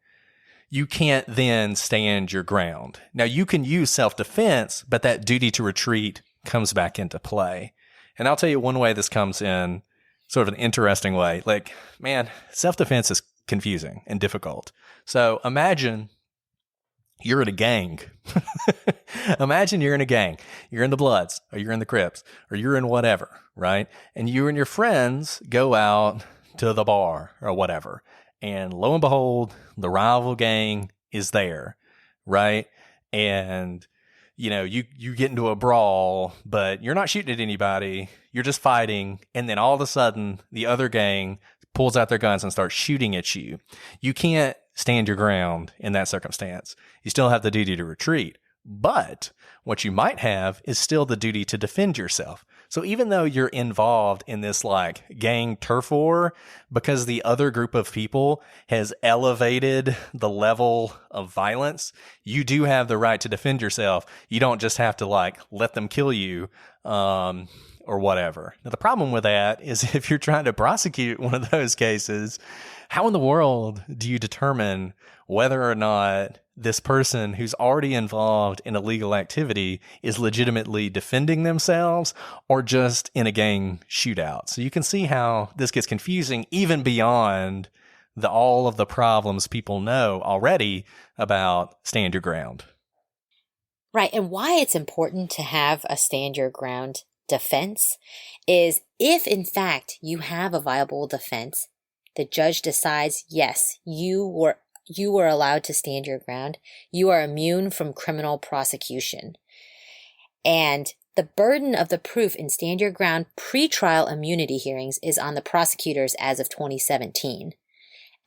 you can't then stand your ground. Now, you can use self-defense, but that duty to retreat comes back into play. And I'll tell you one way this comes in, sort of an interesting way. Like, man, self-defense is confusing and difficult. So imagine you're in a gang. Imagine you're in a gang. You're in the Bloods, or you're in the Crips, or you're in whatever, right? And you and your friends go out to the bar or whatever. And lo and behold, the rival gang is there, right? And, you know, you get into a brawl, but you're not shooting at anybody. You're just fighting. And then all of a sudden, the other gang pulls out their guns and starts shooting at you. You can't stand your ground in that circumstance. You still have the duty to retreat. But what you might have is still the duty to defend yourself. So even though you're involved in this like gang turf war, because the other group of people has elevated the level of violence, you do have the right to defend yourself. You don't just have to like let them kill you or whatever. Now, the problem with that is if you're trying to prosecute one of those cases, how in the world do you determine whether or not this person who's already involved in illegal activity is legitimately defending themselves or just in a gang shootout? So you can see how this gets confusing even beyond all of the problems people know already about stand your ground. Right. And why it's important to have a stand your ground defense is if, in fact, you have a viable defense, the judge decides, yes, you were you were allowed to stand your ground, you are immune from criminal prosecution. And the burden of the proof in stand your ground pretrial immunity hearings is on the prosecutors as of 2017.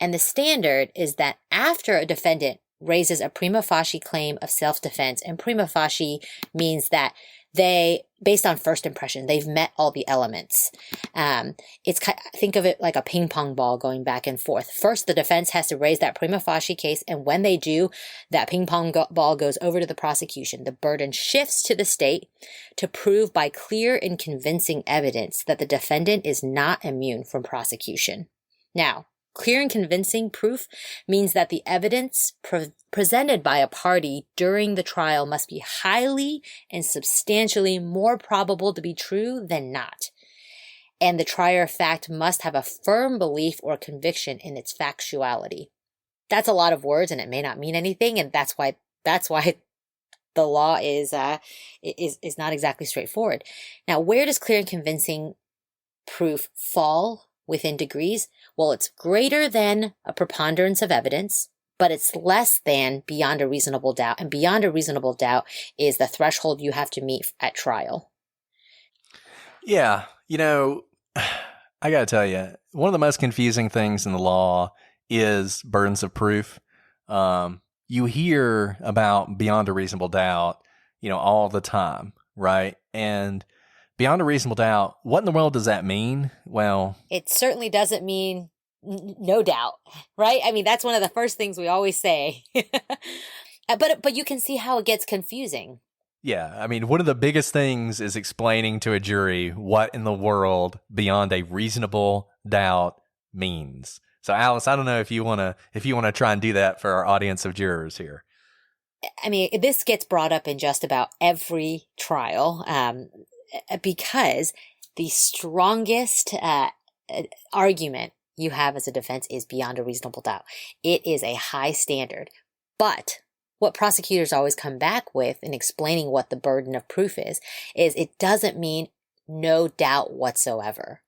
And the standard is that after a defendant raises a prima facie claim of self-defense, and prima facie means that they, based on first impression, they've met all the elements. Think of it like a ping pong ball going back and forth. First, the defense has to raise that prima facie case, and when they do, that ping pong ball goes over to the prosecution. The burden shifts to the state to prove by clear and convincing evidence that the defendant is not immune from prosecution. Now, clear and convincing proof means that the evidence presented by a party during the trial must be highly and substantially more probable to be true than not. And the trier of fact must have a firm belief or conviction in its factuality. That's a lot of words, and it may not mean anything, and that's why the law is not exactly straightforward. Now, where does clear and convincing proof fall within degrees? Well, it's greater than a preponderance of evidence, but it's less than beyond a reasonable doubt. And beyond a reasonable doubt is the threshold you have to meet at trial. Yeah. I got to tell you, one of the most confusing things in the law is burdens of proof. You hear about beyond a reasonable doubt, all the time, right? And beyond a reasonable doubt, what in the world does that mean? Well, it certainly doesn't mean no doubt, right? I mean, that's one of the first things we always say. But you can see how it gets confusing. Yeah, I mean, one of the biggest things is explaining to a jury what in the world beyond a reasonable doubt means. So, Alice, I don't know if you want to try and do that for our audience of jurors here. I mean, this gets brought up in just about every trial. Because the strongest argument you have as a defense is beyond a reasonable doubt. It is a high standard. But what prosecutors always come back with in explaining what the burden of proof is it doesn't mean no doubt whatsoever.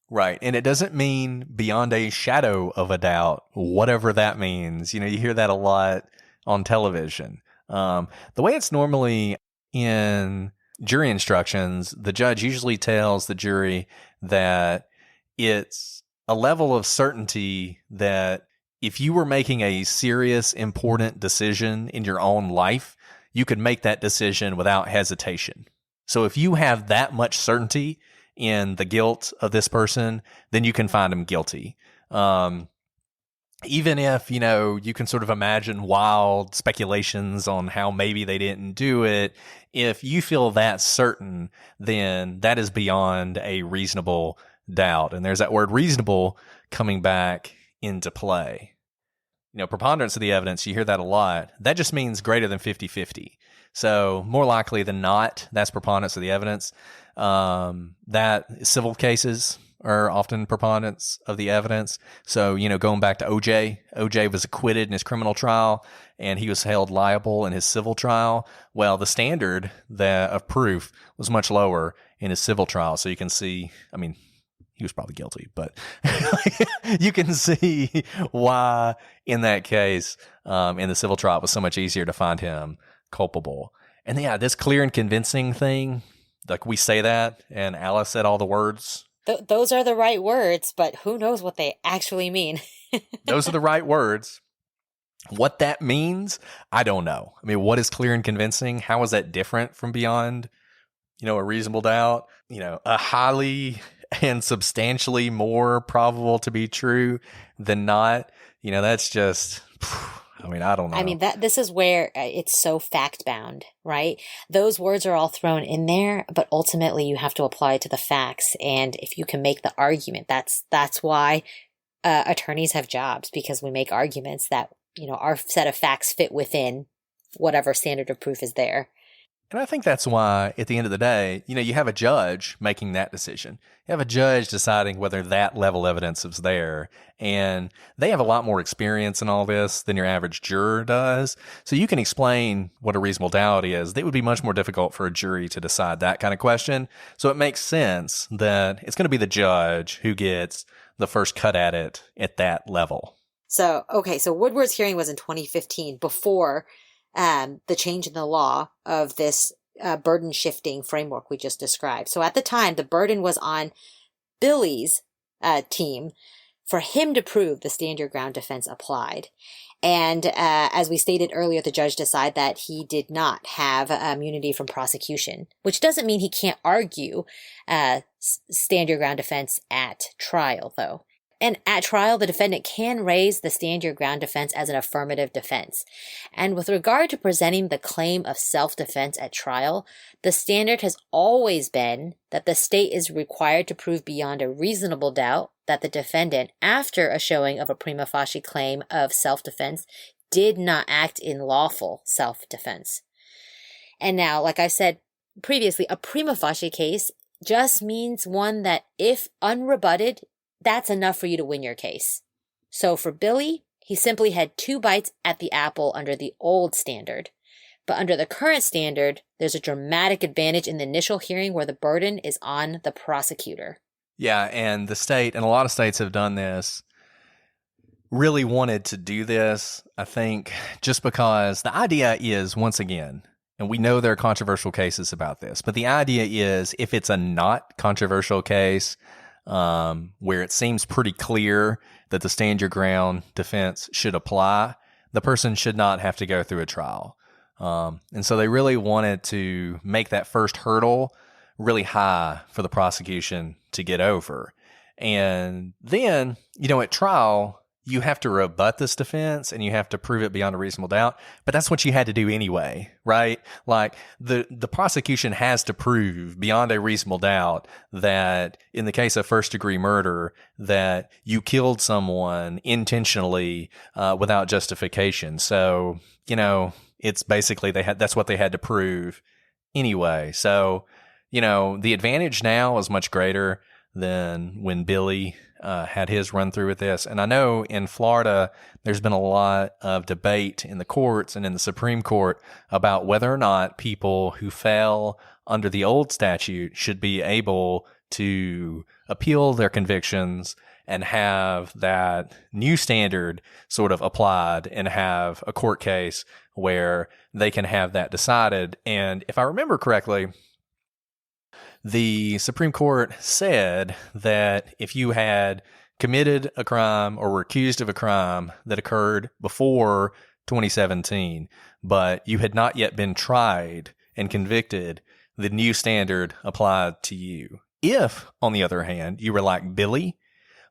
Right. And it doesn't mean beyond a shadow of a doubt, whatever that means. You hear that a lot on television. The way it's normally in jury instructions, the judge usually tells the jury that it's a level of certainty that if you were making a serious, important decision in your own life, you could make that decision without hesitation. So if you have that much certainty in the guilt of this person, then you can find them guilty. Even if, you can sort of imagine wild speculations on how maybe they didn't do it, if you feel that certain, then that is beyond a reasonable doubt. And there's that word reasonable coming back into play. Preponderance of the evidence, you hear that a lot. That just means greater than 50-50. So more likely than not, that's preponderance of the evidence. That civil cases are often preponderance of the evidence. So, going back to OJ was acquitted in his criminal trial and he was held liable in his civil trial. Well, the standard of proof was much lower in his civil trial. So you can see, he was probably guilty, but you can see why in that case, in the civil trial, it was so much easier to find him culpable. And yeah, this clear and convincing thing, like we say that, and Alice said all the words. Those are the right words, but who knows what they actually mean. Those are the right words. What that means, I don't know. What is clear and convincing? How is that different from beyond, a reasonable doubt? A highly and substantially more probable to be true than not. That's just, I don't know. This is where it's so fact bound, right? Those words are all thrown in there, but ultimately you have to apply it to the facts. And if you can make the argument, that's why attorneys have jobs, because we make arguments that, our set of facts fit within whatever standard of proof is there. And I think that's why, at the end of the day, you have a judge making that decision. You have a judge deciding whether that level of evidence is there. And they have a lot more experience in all this than your average juror does. So you can explain what a reasonable doubt is. It would be much more difficult for a jury to decide that kind of question. So it makes sense that it's going to be the judge who gets the first cut at it at that level. So, okay, so Woodward's hearing was in 2015 before the change in the law of this burden shifting framework we just described. So at the time, the burden was on Billy's team for him to prove the stand your ground defense applied. And as we stated earlier, the judge decided that he did not have immunity from prosecution, which doesn't mean he can't argue stand your ground defense at trial, though. And at trial, the defendant can raise the stand your ground defense as an affirmative defense. And with regard to presenting the claim of self-defense at trial, the standard has always been that the state is required to prove beyond a reasonable doubt that the defendant, after a showing of a prima facie claim of self-defense, did not act in lawful self-defense. And now, like I said previously, a prima facie case just means one that, if unrebutted, that's enough for you to win your case. So for Billy, he simply had 2 bites at the apple under the old standard. But under the current standard, there's a dramatic advantage in the initial hearing where the burden is on the prosecutor. Yeah, and the state, and a lot of states have done this, really wanted to do this, I think, just because the idea is, once again, and we know there are controversial cases about this, but the idea is if it's a not controversial case, where it seems pretty clear that the stand your ground defense should apply, the person should not have to go through a trial. And so they really wanted to make that first hurdle really high for the prosecution to get over. And then, at trial, you have to rebut this defense and you have to prove it beyond a reasonable doubt. But that's what you had to do anyway, right? Like the prosecution has to prove beyond a reasonable doubt that in the case of first degree murder, that you killed someone intentionally without justification. So, it's basically that's what they had to prove anyway. So, the advantage now is much greater than when Billy had his run through with this. And I know in Florida, there's been a lot of debate in the courts and in the Supreme Court about whether or not people who fell under the old statute should be able to appeal their convictions and have that new standard sort of applied and have a court case where they can have that decided. And if I remember correctly, the Supreme Court said that if you had committed a crime or were accused of a crime that occurred before 2017, but you had not yet been tried and convicted, the new standard applied to you. If, on the other hand, you were like Billy,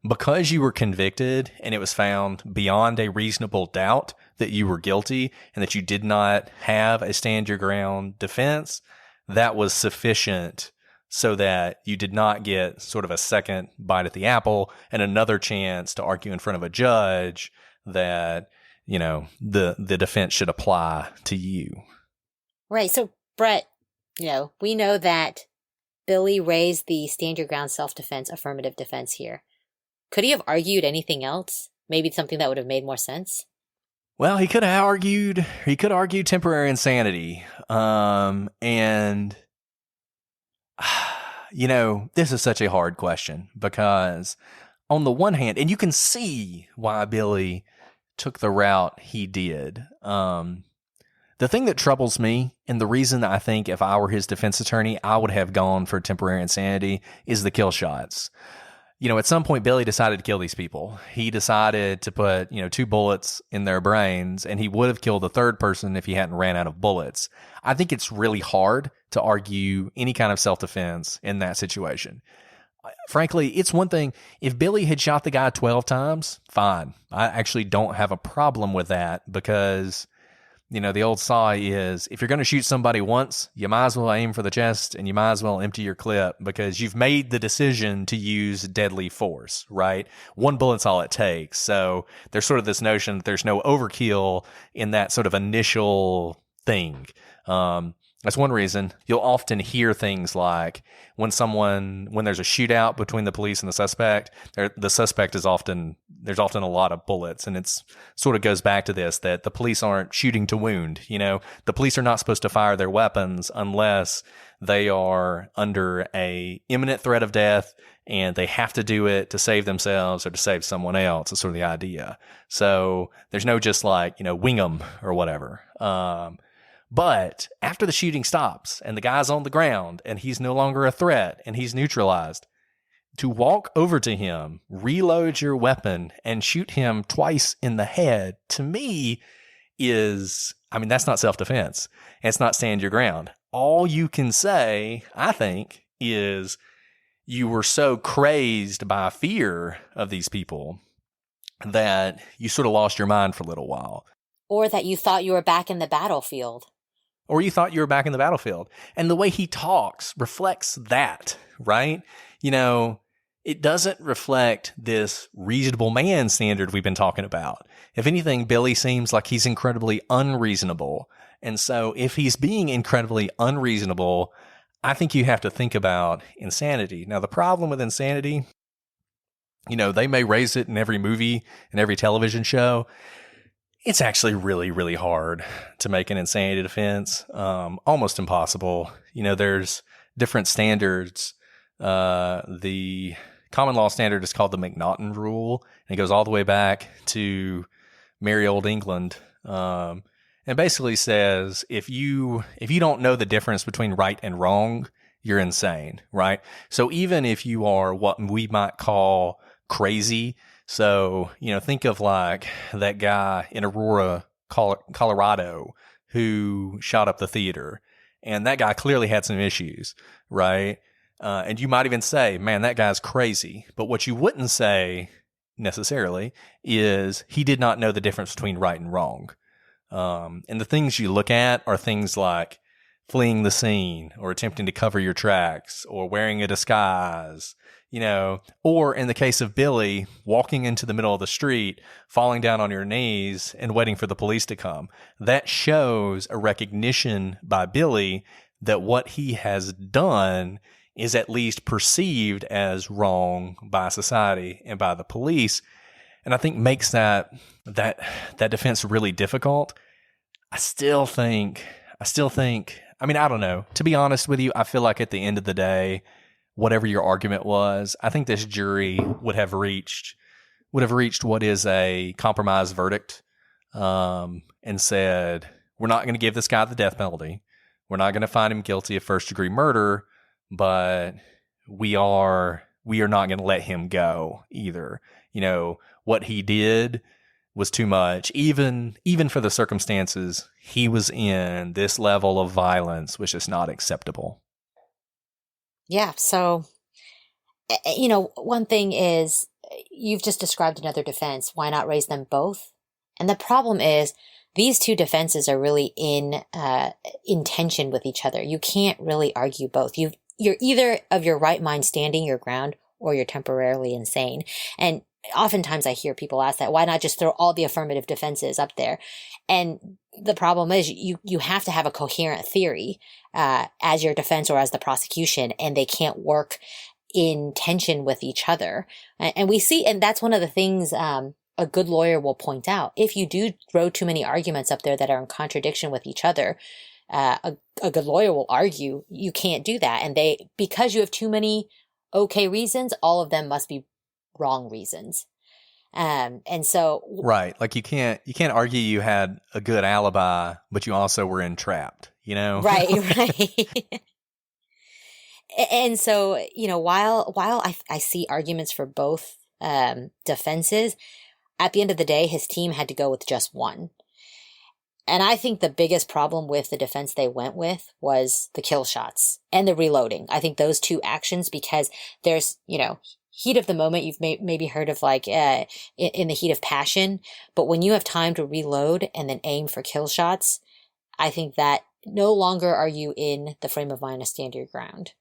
because you were convicted and it was found beyond a reasonable doubt that you were guilty and that you did not have a stand your ground defense, that was sufficient so that you did not get sort of a second bite at the apple and another chance to argue in front of a judge that, the defense should apply to you. Right. So, Brett, we know that Billy raised the stand your ground self-defense affirmative defense here. Could he have argued anything else? Maybe something that would have made more sense? Well, he could argue temporary insanity. And this is such a hard question because on the one hand, and you can see why Billy took the route he did. The thing that troubles me, and the reason I think if I were his defense attorney, I would have gone for temporary insanity, is the kill shots. At some point, Billy decided to kill these people. He decided to put, 2 bullets in their brains, and he would have killed the third person if he hadn't ran out of bullets. I think it's really hard to argue any kind of self-defense in that situation. Frankly, it's one thing. If Billy had shot the guy 12 times, fine. I actually don't have a problem with that because, the old saw is if you're going to shoot somebody once, you might as well aim for the chest and you might as well empty your clip because you've made the decision to use deadly force, right? 1 bullet's all it takes. So there's sort of this notion that there's no overkill in that sort of initial thing. That's one reason. You'll often hear things like when there's a shootout between the police and the suspect, there's often a lot of bullets. And it's sort of goes back to this, that the police aren't shooting to wound. The police are not supposed to fire their weapons unless they are under a imminent threat of death and they have to do it to save themselves or to save someone else. That's sort of the idea. So there's no just like, wing 'em or whatever. But after the shooting stops and the guy's on the ground and he's no longer a threat and he's neutralized, to walk over to him, reload your weapon, and shoot him twice in the head, to me that's not self-defense. It's not stand your ground. All you can say, I think, is you were so crazed by fear of these people that you sort of lost your mind for a little while. Or that you thought you were back in the battlefield. And the way he talks reflects that, right? It doesn't reflect this reasonable man standard we've been talking about. If anything, Billy seems like he's incredibly unreasonable. And so if he's being incredibly unreasonable, I think you have to think about insanity. Now, the problem with insanity, they may raise it in every movie and every television show. It's actually really, really hard to make an insanity defense. Almost impossible. There's different standards. The common law standard is called the McNaughton rule, and it goes all the way back to merry old England. And basically says if you don't know the difference between right and wrong, you're insane, right? So even if you are what we might call crazy, so, think of like that guy in Aurora, Colorado, who shot up the theater. And that guy clearly had some issues, right? And you might even say, man, that guy's crazy. But what you wouldn't say necessarily is he did not know the difference between right and wrong. And the things you look at are things like fleeing the scene or attempting to cover your tracks or wearing a disguise, or in the case of Billy, walking into the middle of the street, falling down on your knees and waiting for the police to come. That shows a recognition by Billy that what he has done is at least perceived as wrong by society and by the police. And I think makes that defense really difficult. I don't know. To be honest with you, I feel like at the end of the day, whatever your argument was, I think this jury would have reached what is a compromise verdict, and said, we're not going to give this guy the death penalty. We're not going to find him guilty of first-degree murder, but we are not going to let him go either. What he did was too much. Even for the circumstances he was in, this level of violence was just not acceptable. Yeah. So, one thing is you've just described another defense. Why not raise them both? And the problem is these two defenses are really in tension with each other. You can't really argue both. You're either of your right mind standing your ground or you're temporarily insane. And oftentimes I hear people ask that, why not just throw all the affirmative defenses up there? And the problem is you have to have a coherent theory as your defense or as the prosecution, and they can't work in tension with each other. And we see, and that's one of the things a good lawyer will point out. If you do throw too many arguments up there that are in contradiction with each other, a good lawyer will argue you can't do that. And because you have too many okay reasons, all of them must be wrong reasons. And so right, like you can't argue you had a good alibi, but you also were entrapped, right. And so while I see arguments for both defenses, at the end of the day his team had to go with just one. And I think the biggest problem with the defense they went with was the kill shots and the reloading. I think those two actions, because there's heat of the moment, you've maybe heard of like in the heat of passion. But when you have time to reload and then aim for kill shots, I think that no longer are you in the frame of mind to stand your ground.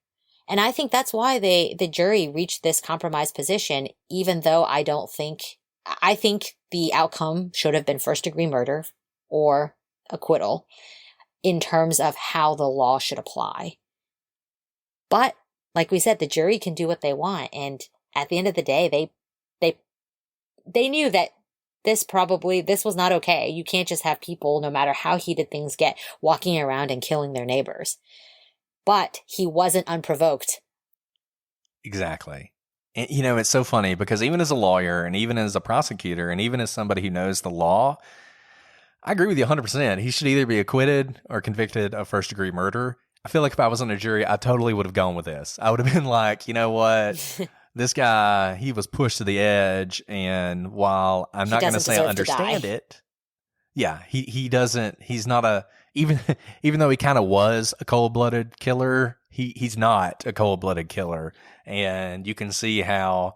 And I think that's why the jury reached this compromise position, even though I think the outcome should have been first degree murder or acquittal. in terms of how the law should apply. But like we said, the jury can do what they want. And at the end of the day, they knew that this was not okay. You can't just have people, no matter how heated things get, walking around and killing their neighbors. But he wasn't unprovoked. Exactly. And, it's so funny because even as a lawyer and even as a prosecutor and even as somebody who knows the law, I agree with you 100%. He should either be acquitted or convicted of first-degree murder. I feel like if I was on a jury, I totally would have gone with this. I would have been like, you know what? This guy, he was pushed to the edge, and while I'm not going to say I understand it, yeah, he doesn't, he's not even though he kind of was a cold-blooded killer, he's not a cold-blooded killer. And you can see how,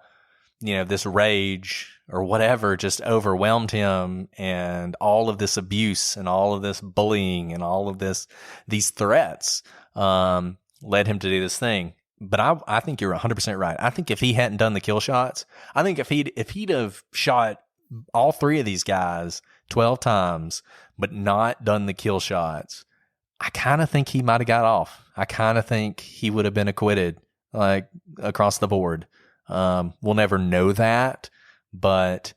this rage or whatever just overwhelmed him, and all of this abuse and all of this bullying and all of these threats led him to do this thing. But I think you're 100% right. I think if he hadn't done the kill shots, I think if he'd have shot all three of these guys 12 times, but not done the kill shots, I kind of think he might have got off. I kind of think he would have been acquitted, like across the board. We'll never know that, but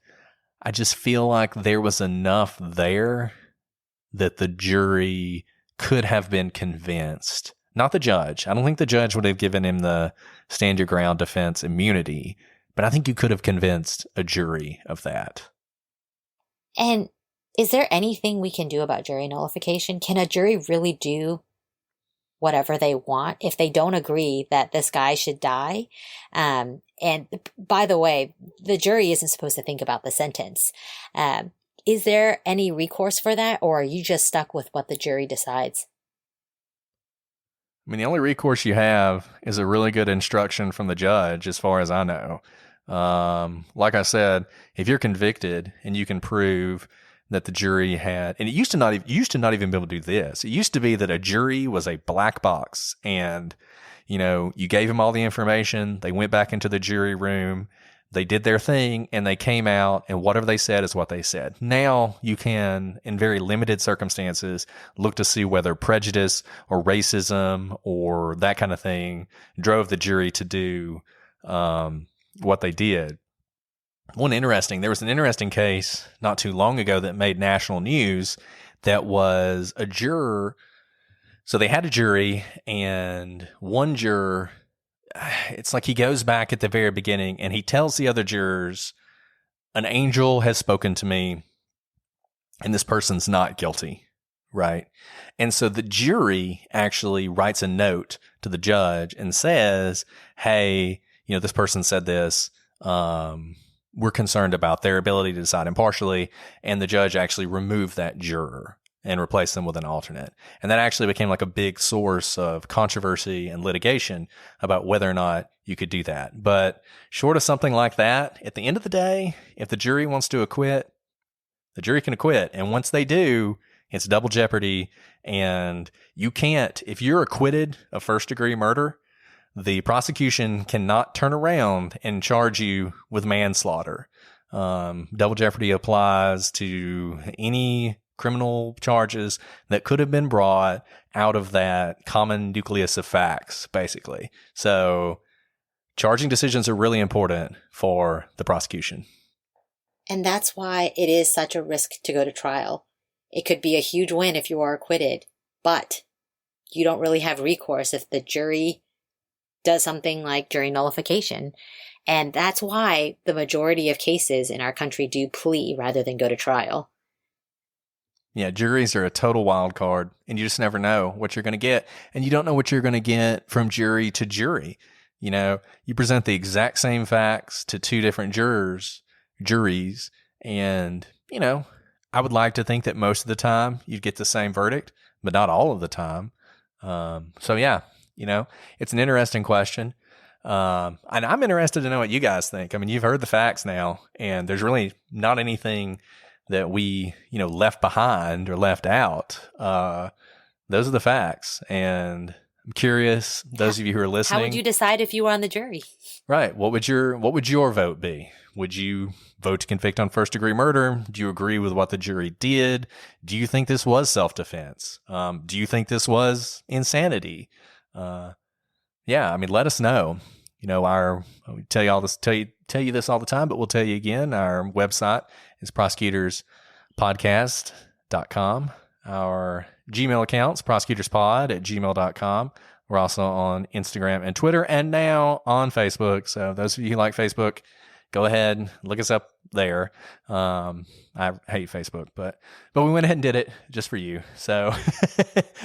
I just feel like there was enough there that the jury could have been convinced. Not the judge. I don't think the judge would have given him the stand your ground defense immunity, but I think you could have convinced a jury of that. And is there anything we can do about jury nullification? Can a jury really do whatever they want if they don't agree that this guy should die? And by the way, the jury isn't supposed to think about the sentence. Is there any recourse for that, or are you just stuck with what the jury decides? I mean, the only recourse you have is a really good instruction from the judge, as far as I know. Like I said, if you're convicted and you can prove that the jury had, and it used to not even be able to do this. It used to be that a jury was a black box, and you gave them all the information. They went back into the jury room. They did their thing, and they came out, and whatever they said is what they said. Now you can, in very limited circumstances, look to see whether prejudice or racism or that kind of thing drove the jury to do what they did. There was an interesting case not too long ago that made national news that was a juror. So they had a jury, and one juror, it's like he goes back at the very beginning and he tells the other jurors, an angel has spoken to me and this person's not guilty, right? And so the jury actually writes a note to the judge and says, hey, this person said this, we're concerned about their ability to decide impartially. And the judge actually removed that juror and replaced them with an alternate. And that actually became like a big source of controversy and litigation about whether or not you could do that. But short of something like that, at the end of the day, if the jury wants to acquit, the jury can acquit. And once they do, it's double jeopardy. And you can't, if you're acquitted of first-degree murder, the prosecution cannot turn around and charge you with manslaughter. Double jeopardy applies to any criminal charges that could have been brought out of that common nucleus of facts, basically. So charging decisions are really important for the prosecution. And that's why it is such a risk to go to trial. It could be a huge win if you are acquitted, but you don't really have recourse if the jury does something like jury nullification. And that's why the majority of cases in our country do plea rather than go to trial. Yeah, juries are a total wild card, and you just never know what you're going to get. And you don't know what you're going to get from jury to jury. You present the exact same facts to two different juries, and, I would like to think that most of the time you'd get the same verdict, but not all of the time. So yeah, it's an interesting question. And I'm interested to know what you guys think. I mean, you've heard the facts now, and there's really not anything that we, left behind or left out. Those are the facts. And I'm curious, those of you who are listening. How would you decide if you were on the jury? Right. What would your vote be? Would you vote to convict on first-degree murder? Do you agree with what the jury did? Do you think this was self-defense? Do you think this was insanity? Yeah, I mean, let us know. You know, we tell you this all the time, but we'll tell you again. Our website is prosecutorspodcast.com. Our Gmail account's prosecutorspod@gmail.com. We're also on Instagram and Twitter, and now on Facebook. So those of you who like Facebook, go ahead, look us up there. I hate Facebook, but we went ahead and did it just for you. So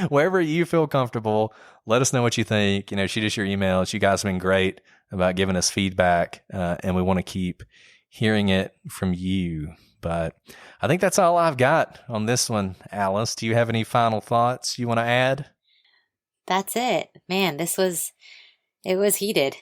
wherever you feel comfortable, let us know what you think. You know, shoot us your emails. You guys have been great about giving us feedback, and we want to keep hearing it from you. But I think that's all I've got on this one. Alice, do you have any final thoughts you want to add? That's it. Man, it was heated.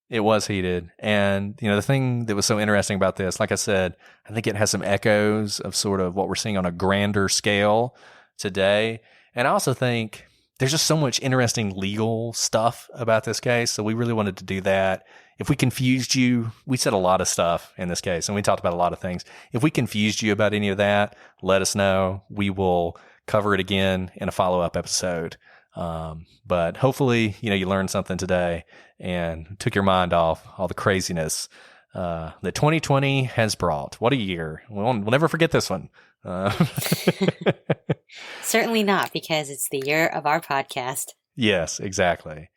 It was heated. And, you know, the thing that was so interesting about this, like I said, I think it has some echoes of sort of what we're seeing on a grander scale today. And I also think there's just so much interesting legal stuff about this case. So we really wanted to do that. If we confused you, we said a lot of stuff in this case, and we talked about a lot of things. If we confused you about any of that, let us know. We will cover it again in a follow-up episode. But hopefully, you know, you learned something today and took your mind off all the craziness that 2020 has brought. What a year. We'll never forget this one. Certainly not, because it's the year of our podcast. Yes, exactly.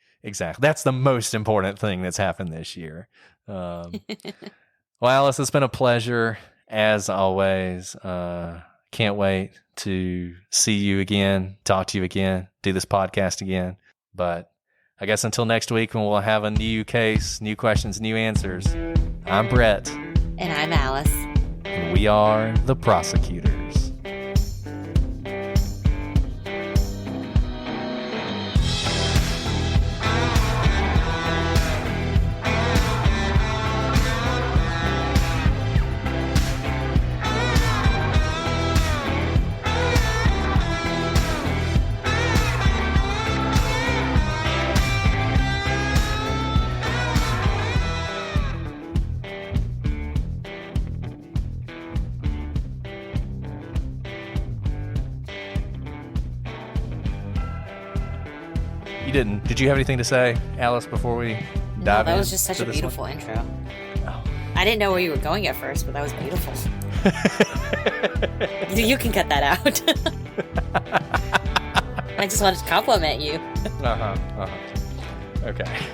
That's the most important thing that's happened this year. Well, Alice, it's been a pleasure as always. Can't wait to see you again, talk to you again, do this podcast again. But I guess until next week, when we'll have a new case, new questions, new answers. I'm Brett. And I'm Alice. And we are the Prosecutors. Did you have anything to say, Alice, before we dive in? That was just such a beautiful intro. Oh. I didn't know where you were going at first, but that was beautiful. You can cut that out. I just wanted to compliment you. Okay.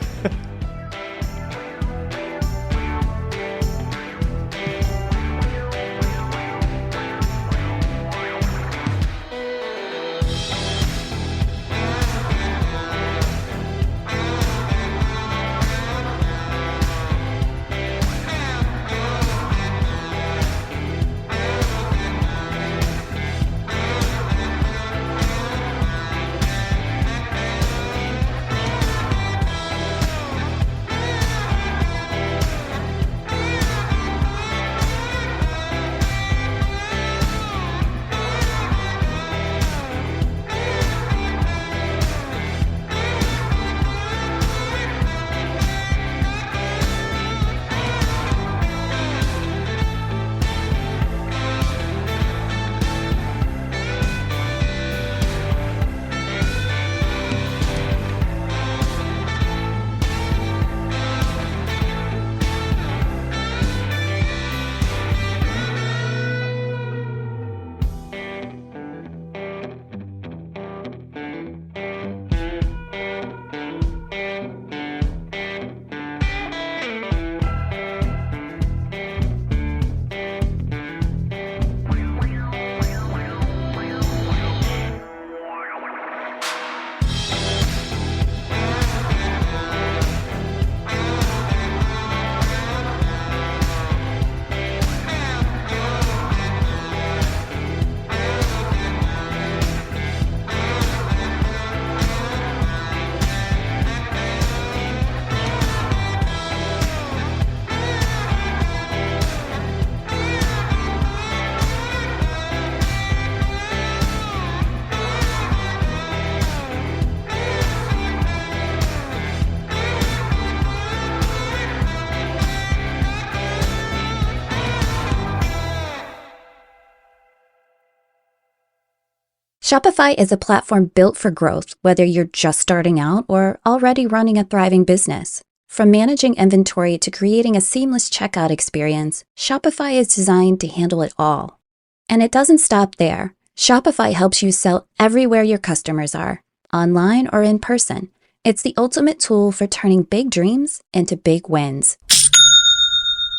Shopify is a platform built for growth, whether you're just starting out or already running a thriving business. From managing inventory to creating a seamless checkout experience, Shopify is designed to handle it all. And it doesn't stop there. Shopify helps you sell everywhere your customers are, online or in person. It's the ultimate tool for turning big dreams into big wins.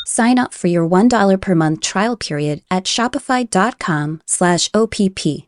Sign up for your $1 per month trial period at shopify.com/OPP,